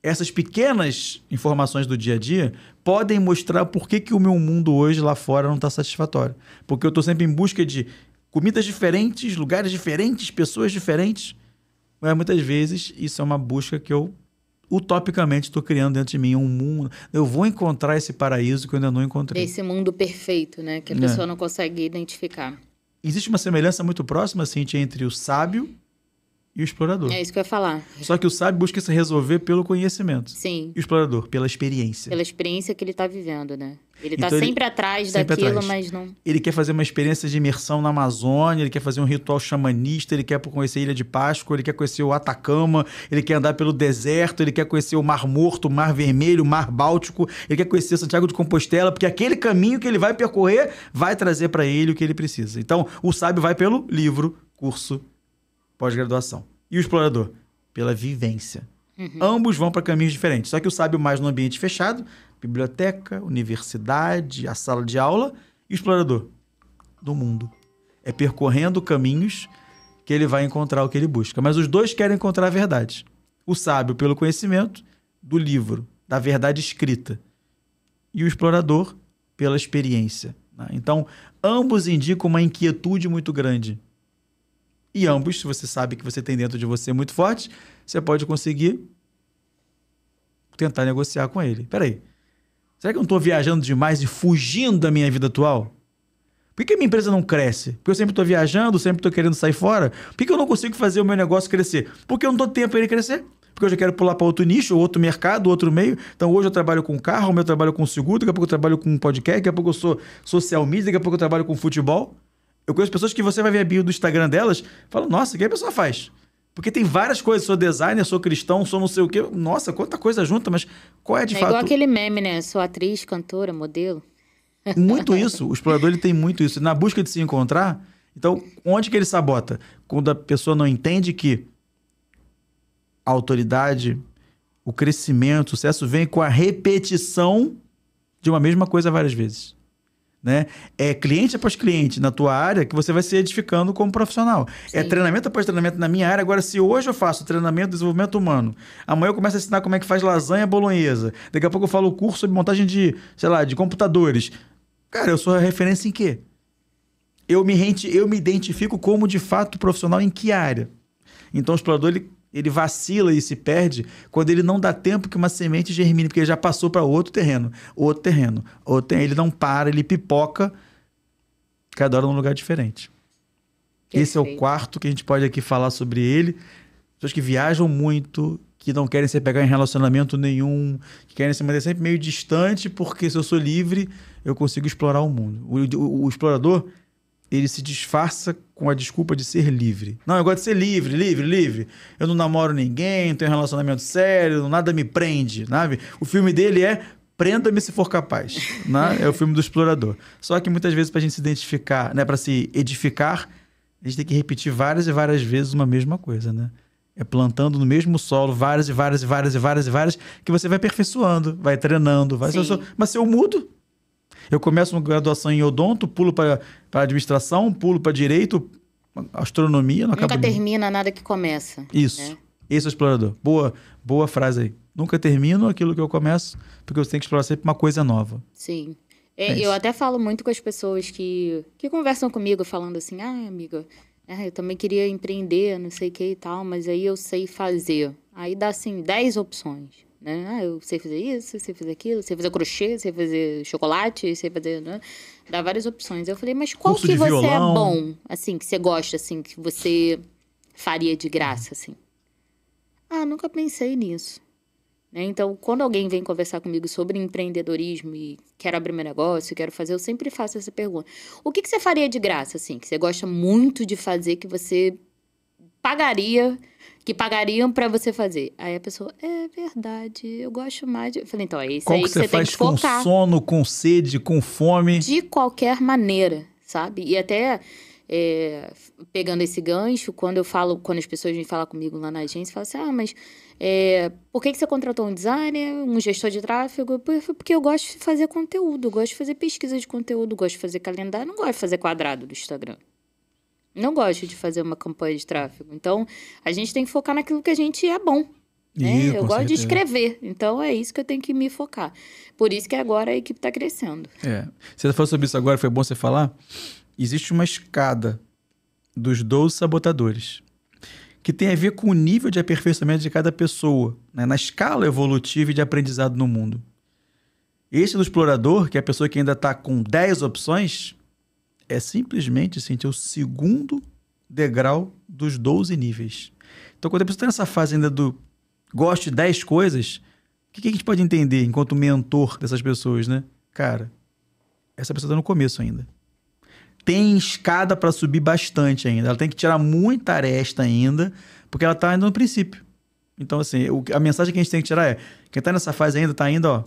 essas pequenas informações do dia a dia podem mostrar por que o meu mundo hoje lá fora não está satisfatório. Porque eu estou sempre em busca de comidas diferentes, lugares diferentes, pessoas diferentes. Mas muitas vezes isso é uma busca que eu utopicamente estou criando dentro de mim um mundo. Eu vou encontrar esse paraíso que eu ainda não encontrei. Esse mundo perfeito, né? Que a pessoa não consegue identificar. Existe uma semelhança muito próxima, Cíntia, entre o sábio e o explorador. É isso que eu ia falar. Só que o sábio busca se resolver pelo conhecimento. Sim. E o explorador, pela experiência. Pela experiência que ele está vivendo, né? Ele está Então, sempre atrás sempre daquilo, atrás. mas não... Ele quer fazer uma experiência de imersão na Amazônia, ele quer fazer um ritual xamanista, ele quer conhecer a Ilha de Páscoa, ele quer conhecer o Atacama, ele quer andar pelo deserto, ele quer conhecer o Mar Morto, o Mar Vermelho, o Mar Báltico, ele quer conhecer Santiago de Compostela, porque aquele caminho que ele vai percorrer vai trazer para ele o que ele precisa. Então, o sábio vai pelo livro, curso, pós-graduação. E o explorador? Pela vivência. Ambos vão para caminhos diferentes. Só que o sábio mais no ambiente fechado, biblioteca, universidade, a sala de aula, e o explorador do mundo. É percorrendo caminhos que ele vai encontrar o que ele busca. Mas os dois querem encontrar a verdade. O sábio pelo conhecimento do livro, da verdade escrita. E o explorador pela experiência. Então, ambos indicam uma inquietude muito grande. E ambos, se você sabe que você tem dentro de você muito forte, você pode conseguir tentar negociar com ele. Peraí, será que eu não estou viajando demais e fugindo da minha vida atual? Por que a minha empresa não cresce? Porque eu sempre estou viajando, sempre estou querendo sair fora? Por que eu não consigo fazer o meu negócio crescer? Porque eu não dou tempo para ele crescer. Porque hoje eu quero pular para outro nicho, outro mercado, outro meio. Então hoje eu trabalho com carro, eu trabalho com seguro, daqui a pouco eu trabalho com podcast, daqui a pouco eu sou social media, daqui a pouco eu trabalho com futebol. Eu conheço pessoas que você vai ver a bio do Instagram delas, fala, nossa, o que a pessoa faz? Porque tem várias coisas, sou designer, sou cristão, sou não sei o quê. Nossa, quanta coisa junta, mas qual é de fato? É igual aquele meme, né? Sou atriz, cantora, modelo. Muito isso. O explorador ele tem muito isso. Na busca de se encontrar, então, onde que ele sabota? Quando a pessoa não entende que a autoridade, o crescimento, o sucesso vem com a repetição de uma mesma coisa várias vezes. Né? É cliente após cliente na tua área que você vai se edificando como profissional. Sim. É treinamento após treinamento na minha área. Agora, se hoje eu faço treinamento de desenvolvimento humano, amanhã eu começo a ensinar como é que faz lasanha bolonhesa, daqui a pouco eu falo o curso sobre montagem de, sei lá, de computadores. Cara, eu sou a referência em quê? Eu me identifico como, de fato, profissional em que área? Então, o explorador, ele vacila e se perde quando ele não dá tempo que uma semente germine, porque ele já passou para outro terreno. Ele não para, ele pipoca cada hora num lugar diferente. Perfeito. Esse é o quarto que a gente pode aqui falar sobre ele. Pessoas que viajam muito, que não querem se pegar em relacionamento nenhum, que querem se manter sempre meio distante, porque se eu sou livre, eu consigo explorar o mundo. O explorador, ele se disfarça com a desculpa de ser livre. Não, eu gosto de ser livre. Eu não namoro ninguém, não tenho relacionamento sério, nada me prende, sabe? O filme dele é Prenda-me se for capaz, né? É o filme do explorador. Só que muitas vezes, para a gente se identificar, né, para se edificar, a gente tem que repetir várias e várias vezes uma mesma coisa, né? É plantando no mesmo solo várias, que você vai aperfeiçoando, vai treinando, Mas se eu mudo, eu começo uma graduação em odonto, pulo para administração, pulo para direito, astronomia, não acaba. Nunca termina nada que começa. Isso. Né? Esse é o explorador. Boa frase aí. Nunca termino aquilo que eu começo, porque eu tenho que explorar sempre uma coisa nova. Sim. Eu até falo muito com as pessoas que conversam comigo, falando assim, amiga, eu também queria empreender, não sei o que e tal, mas aí eu sei fazer. Aí dá, assim, 10 opções. Né? Eu sei fazer isso, sei fazer aquilo, sei fazer crochê, sei fazer chocolate, sei fazer... Né? Dá várias opções. Eu falei, mas qual que você é bom, assim, que você gosta, assim, que você faria de graça, assim? Nunca pensei nisso. Né? Então, quando alguém vem conversar comigo sobre empreendedorismo e quero abrir meu negócio, quero fazer, eu sempre faço essa pergunta. O que você faria de graça, assim, que você gosta muito de fazer, que você que pagariam pra você fazer? Aí a pessoa, é verdade, eu gosto mais de... Eu falei, então é isso aí que você tem que focar. Com sono, com sede, com fome? De qualquer maneira, sabe? E até pegando esse gancho, quando as pessoas vêm falar comigo lá na agência, falam assim, mas por que você contratou um designer, um gestor de tráfego? Porque eu gosto de fazer conteúdo, eu gosto de fazer pesquisa de conteúdo, gosto de fazer calendário, não gosto de fazer quadrado do Instagram. Não gosto de fazer uma campanha de tráfego. Então, a gente tem que focar naquilo que a gente é bom. Né? Eu gosto de escrever, então é isso que eu tenho que me focar. Por isso que agora a equipe está crescendo. Você falou sobre isso agora, foi bom você falar. Existe uma escada dos 12 sabotadores que tem a ver com o nível de aperfeiçoamento de cada pessoa, né? Na escala evolutiva e de aprendizado no mundo. Esse do explorador, que é a pessoa que ainda está com 10 opções, é simplesmente assim, o segundo degrau dos 12 níveis. Então, quando a pessoa está nessa fase ainda do gosto de 10 coisas, o que a gente pode entender enquanto mentor dessas pessoas, né? Cara, essa pessoa está no começo ainda. Tem escada para subir bastante ainda. Ela tem que tirar muita aresta ainda, porque ela está ainda no princípio. Então, assim, a mensagem que a gente tem que tirar é: quem está nessa fase ainda está ainda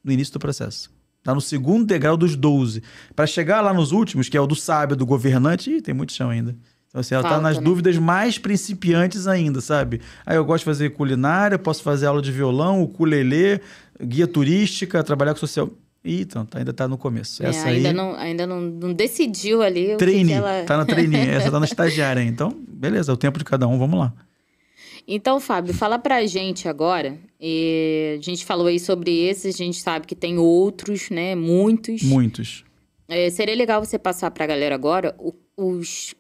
no início do processo. Está no segundo degrau dos 12. Para chegar lá nos últimos, que é o do sábio, do governante, tem muito chão ainda. Então, assim, ela está nas dúvidas mais principiantes ainda, sabe? Aí eu gosto de fazer culinária, posso fazer aula de violão, ukulele, guia turística, trabalhar com social. Então, ainda está no começo. Essa ainda não decidiu ali trainee, o que ela... Tá na trainee, essa está na estagiária. Então, beleza, é o tempo de cada um, vamos lá. Então, Fábio, fala pra gente agora. A gente falou aí sobre esses, a gente sabe que tem outros, né? Muitos. Seria legal você passar pra galera agora os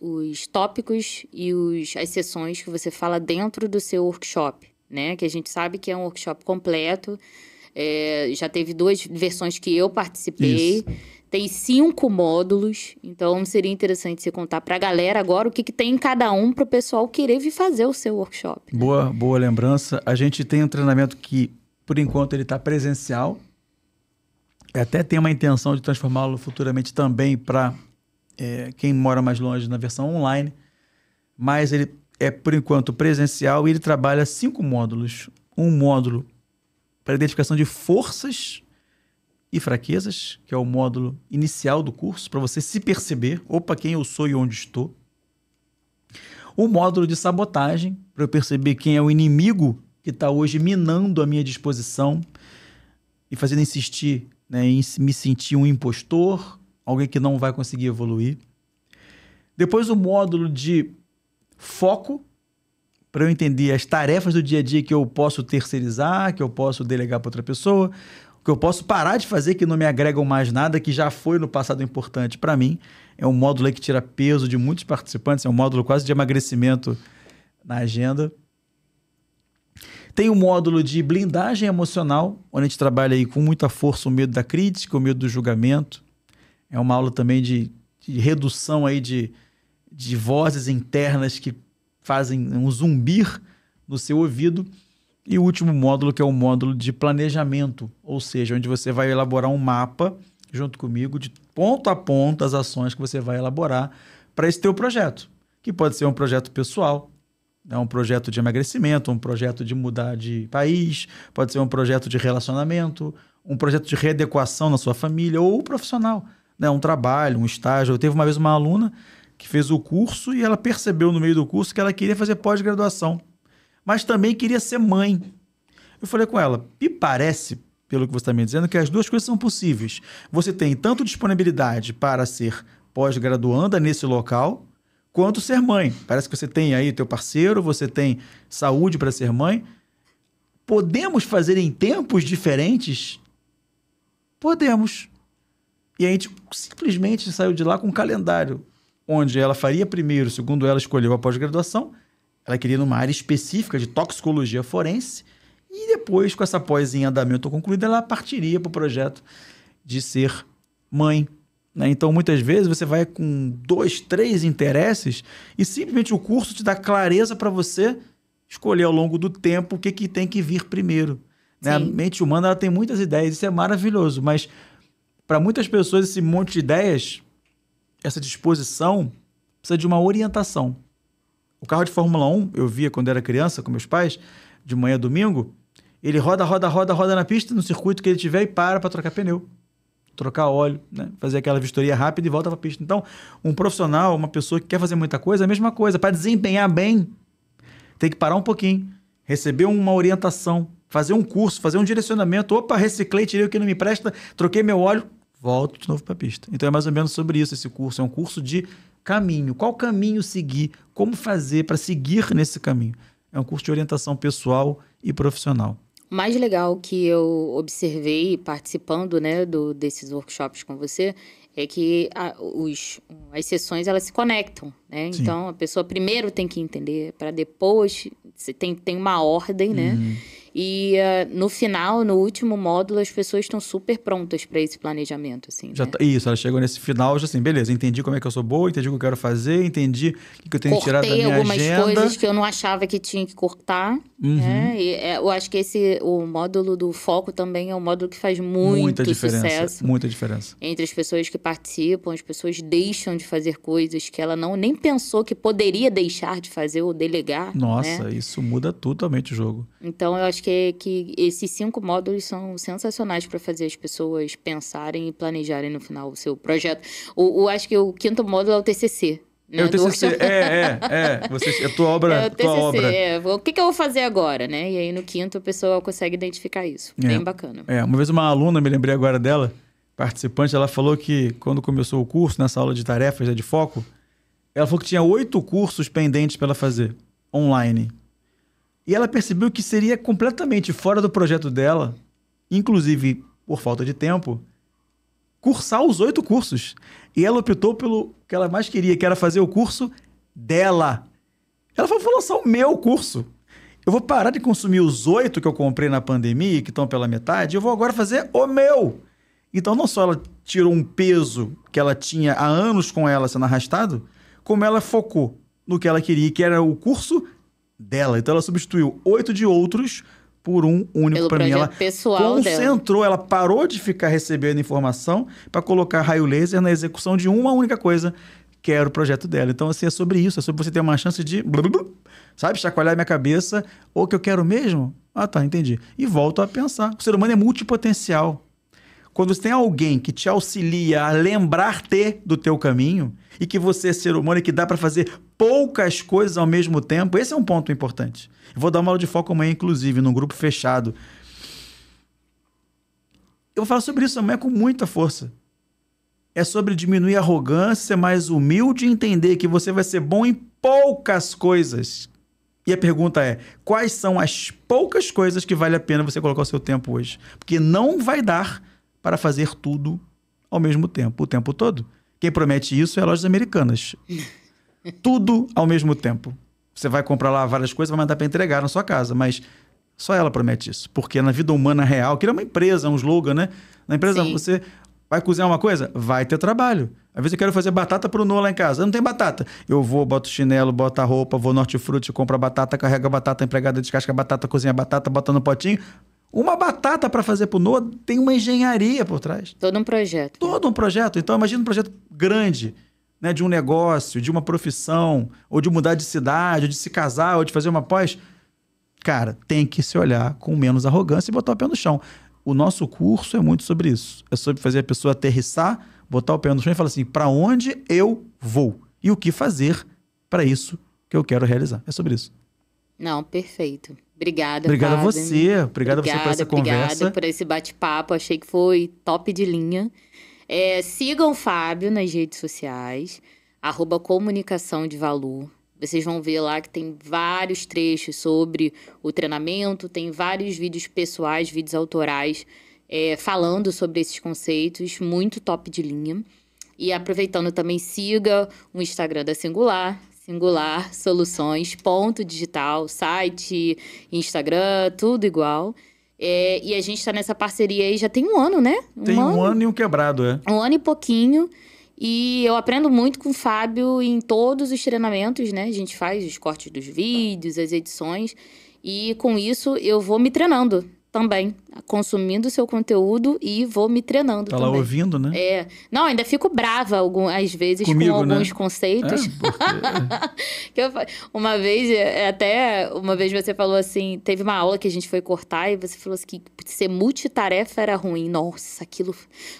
tópicos e as sessões que você fala dentro do seu workshop, né? Que a gente sabe que é um workshop completo. Já teve 2 versões que eu participei. Isso. Tem 5 módulos, então seria interessante você contar para a galera agora o que tem em cada um para o pessoal querer vir fazer o seu workshop. Né? Boa lembrança. A gente tem um treinamento que, por enquanto, ele está presencial. Até tem uma intenção de transformá-lo futuramente também para quem mora mais longe na versão online. Mas ele é, por enquanto, presencial e ele trabalha 5 módulos. Um módulo para identificação de forças e fraquezas, que é o módulo inicial do curso, para você se perceber, quem eu sou e onde estou. O módulo de sabotagem, para eu perceber quem é o inimigo que está hoje minando a minha disposição e fazendo insistir, né, em me sentir um impostor, alguém que não vai conseguir evoluir. Depois o módulo de foco, para eu entender as tarefas do dia a dia que eu posso terceirizar, que eu posso delegar para outra pessoa, que eu posso parar de fazer, que não me agregam mais nada, que já foi no passado importante para mim. É um módulo aí que tira peso de muitos participantes, é um módulo quase de emagrecimento na agenda. Tem o módulo de blindagem emocional, onde a gente trabalha aí com muita força o medo da crítica, o medo do julgamento. É uma aula também de redução aí de vozes internas que fazem um zumbir no seu ouvido. E o último módulo, que é o módulo de planejamento, ou seja, onde você vai elaborar um mapa, junto comigo, de ponto a ponto as ações que você vai elaborar para esse teu projeto, que pode ser um projeto pessoal, né? Um projeto de emagrecimento, um projeto de mudar de país, pode ser um projeto de relacionamento, um projeto de readequação na sua família ou profissional, né? Um trabalho, um estágio. Eu teve uma vez uma aluna que fez o curso e ela percebeu no meio do curso que ela queria fazer pós-graduação, mas também queria ser mãe. Eu falei com ela, me parece, pelo que você está me dizendo, que as 2 coisas são possíveis. Você tem tanto disponibilidade para ser pós-graduanda nesse local, quanto ser mãe. Parece que você tem aí teu parceiro, você tem saúde para ser mãe. Podemos fazer em tempos diferentes? Podemos. E a gente simplesmente saiu de lá com um calendário, onde ela faria primeiro, segundo ela escolheu a pós-graduação. Ela queria numa área específica de toxicologia forense e depois, com essa pós em andamento concluída, ela partiria para o projeto de ser mãe, né? Então, muitas vezes, você vai com 2, 3 interesses e simplesmente o curso te dá clareza para você escolher ao longo do tempo o que tem que vir primeiro, né? A mente humana ela tem muitas ideias, isso é maravilhoso, mas para muitas pessoas esse monte de ideias, essa disposição, precisa de uma orientação. O carro de Fórmula 1, eu via quando era criança com meus pais, de manhã a domingo, ele roda na pista, no circuito que ele tiver e para trocar pneu. trocar óleo, né? Fazer aquela vistoria rápida e volta para a pista. Então, um profissional, uma pessoa que quer fazer muita coisa, é a mesma coisa. Para desempenhar bem, tem que parar um pouquinho, receber uma orientação, fazer um curso, fazer um direcionamento. Opa, reciclei, tirei o que não me presta, troquei meu óleo, volto de novo para a pista. Então, é mais ou menos sobre isso esse curso. É um curso de caminho. Qual caminho seguir? Como fazer para seguir nesse caminho? É um curso de orientação pessoal e profissional. O mais legal que eu observei participando, né, desses workshops com você é que as sessões elas se conectam, né? Sim. Então a pessoa primeiro tem que entender para depois você tem uma ordem, né? E no final, no último módulo, as pessoas estão super prontas para esse planejamento, assim, Já né? isso, ela chegou nesse final, já assim, beleza, entendi como é que eu sou boa, entendi o que eu quero fazer, entendi o que eu tenho que tirar da minha algumas agenda. coisas que eu não achava que tinha que cortar, né? E, eu acho que o módulo do foco também é um módulo que faz Muita diferença, sucesso muita diferença. entre as pessoas que participam. As pessoas deixam de fazer coisas que ela nem pensou que poderia deixar de fazer ou delegar. Nossa, né? isso muda totalmente o jogo. Então, eu acho que esses 5 módulos são sensacionais para fazer as pessoas pensarem e planejarem no final o seu projeto. Acho que o 5º módulo é o TCC. Né, é o TCC, é a tua obra. É o TCC, tua obra. O que eu vou fazer agora, né? E aí no 5º a pessoa consegue identificar isso. Bem bacana. Uma vez uma aluna, me lembrei agora dela, participante, ela falou que quando começou o curso, nessa aula de tarefas de foco, ela falou que tinha 8 cursos pendentes para ela fazer, online. E ela percebeu que seria completamente fora do projeto dela, inclusive por falta de tempo, cursar os 8 cursos. E ela optou pelo que ela mais queria, que era fazer o curso dela. Ela falou, vou lançar o meu curso. Eu vou parar de consumir os 8 que eu comprei na pandemia, que estão pela metade, eu vou agora fazer o meu. Então, não só ela tirou um peso que ela tinha há anos com ela sendo arrastado, como ela focou no que ela queria, que era o curso dela. Então, ela substituiu 8 de outros por um único para mim. Ela pessoal concentrou, ela parou de ficar recebendo informação para colocar raio laser na execução de uma única coisa, que era o projeto dela. Então, assim, é sobre isso. É sobre você ter uma chance de, sabe, chacoalhar minha cabeça. Ou que eu quero mesmo? Ah, tá, entendi. E volto a pensar. O ser humano é multipotencial. Quando você tem alguém que te auxilia a lembrar-te do teu caminho e que você é ser humano e que dá para fazer poucas coisas ao mesmo tempo, esse é um ponto importante. Eu vou dar uma aula de foco amanhã, inclusive, num grupo fechado. Eu vou falar sobre isso amanhã com muita força. É sobre diminuir a arrogância, ser mais humilde e entender que você vai ser bom em poucas coisas. E a pergunta é, quais são as poucas coisas que vale a pena você colocar o seu tempo hoje? Porque não vai dar para fazer tudo ao mesmo tempo, o tempo todo. Quem promete isso é Lojas Americanas. Tudo ao mesmo tempo. Você vai comprar lá várias coisas, vai mandar para entregar na sua casa, mas só ela promete isso. Porque na vida humana real, que é uma empresa, um slogan, né? Na empresa, sim, você vai cozinhar uma coisa? Vai ter trabalho. Às vezes eu quero fazer batata pro Noah lá em casa. Não tem batata. Eu vou, boto chinelo, boto a roupa, vou no hortifruti, compro a batata, carrega a batata, a empregada descasca a batata, cozinha a batata, bota no potinho. Uma batata para fazer pro Noah tem uma engenharia por trás. Todo um projeto. Todo um projeto. Então, imagina um projeto grande, né, de um negócio, de uma profissão, ou de mudar de cidade, ou de se casar, ou de fazer uma pós. Cara, tem que se olhar com menos arrogância e botar o pé no chão. O nosso curso é muito sobre isso. É sobre fazer a pessoa aterrissar, botar o pé no chão e falar assim, para onde eu vou? E o que fazer para isso que eu quero realizar. É sobre isso. Não, perfeito. Obrigada, Obrigado Fábio. a você. Obrigado a você por essa conversa. Obrigada por esse bate-papo. Achei que foi top de linha. Sigam o Fábio nas redes sociais, @comunicação de valor. Vocês vão ver lá que tem vários trechos sobre o treinamento, tem vários vídeos pessoais, vídeos autorais, falando sobre esses conceitos, muito top de linha. E aproveitando também, siga o Instagram da Singular Soluções.digital, site, Instagram, tudo igual. E a gente tá nessa parceria aí já tem um ano, né? Tem um ano e um quebrado, Um ano e pouquinho. E eu aprendo muito com o Fábio em todos os treinamentos, né? A gente faz os cortes dos vídeos, as edições. E com isso eu vou me treinando. também, consumindo o seu conteúdo e vou me treinando Tá também. lá ouvindo, né? Não, ainda fico brava às vezes Comigo, com alguns né? conceitos. Uma vez você falou assim, teve uma aula que a gente foi cortar e você falou assim que ser multitarefa era ruim. Nossa, aquilo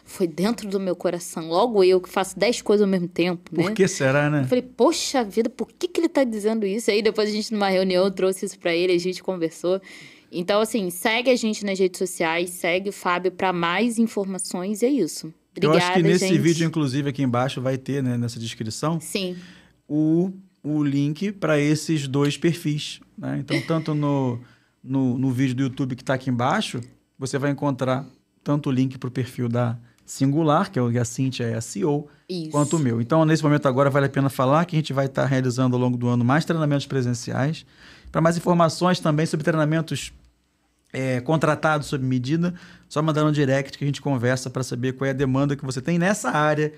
foi dentro do meu coração. Logo eu que faço 10 coisas ao mesmo tempo, né? Por que será, né? Eu falei, poxa vida, por que ele tá dizendo isso? Aí depois a gente, numa reunião, trouxe isso pra ele, a gente conversou. Então, assim, segue a gente nas redes sociais, segue o Fábio para mais informações e é isso. Obrigada, eu acho que nesse gente. vídeo, inclusive, aqui embaixo vai ter, né, nessa descrição, sim, o link para esses 2 perfis, né? Então, tanto no vídeo do YouTube que está aqui embaixo, você vai encontrar tanto o link para o perfil da Singular, que a Cíntia é a CEO, isso. quanto o meu. Então, nesse momento agora, vale a pena falar que a gente vai estar realizando ao longo do ano mais treinamentos presenciais. Para mais informações também sobre treinamentos contratados sob medida, só mandar um direct que a gente conversa para saber qual é a demanda que você tem nessa área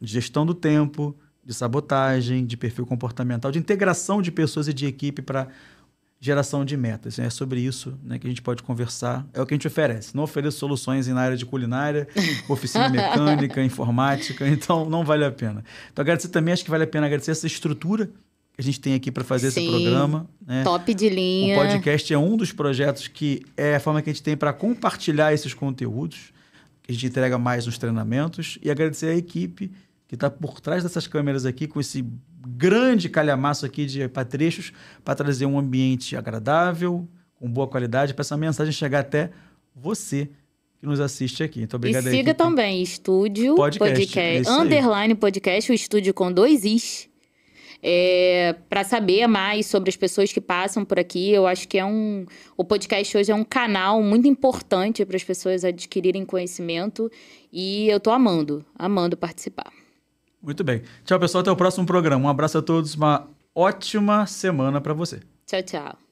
de gestão do tempo, de sabotagem, de perfil comportamental, de integração de pessoas e de equipe para geração de metas. É sobre isso, né, que a gente pode conversar. É o que a gente oferece. Não ofereço soluções na área de culinária, oficina mecânica, informática, então não vale a pena. Então, agradecer também, acho que vale a pena agradecer essa estrutura que a gente tem aqui para fazer esse programa. Né? Top de linha. O podcast é um dos projetos que é a forma que a gente tem para compartilhar esses conteúdos, que a gente entrega mais nos treinamentos, e agradecer a equipe que está por trás dessas câmeras aqui, com esse grande calhamaço aqui de apetrechos, para trazer um ambiente agradável, com boa qualidade, para essa mensagem chegar até você que nos assiste aqui. Então, obrigado. E siga também Estúdio Podcast _ podcast, o estúdio com 2 Is. Para saber mais sobre as pessoas que passam por aqui. Eu acho que o podcast hoje é um canal muito importante para as pessoas adquirirem conhecimento e eu tô amando participar. Muito bem. Tchau, pessoal. Até o próximo programa. Um abraço a todos. Uma ótima semana para você. Tchau, tchau.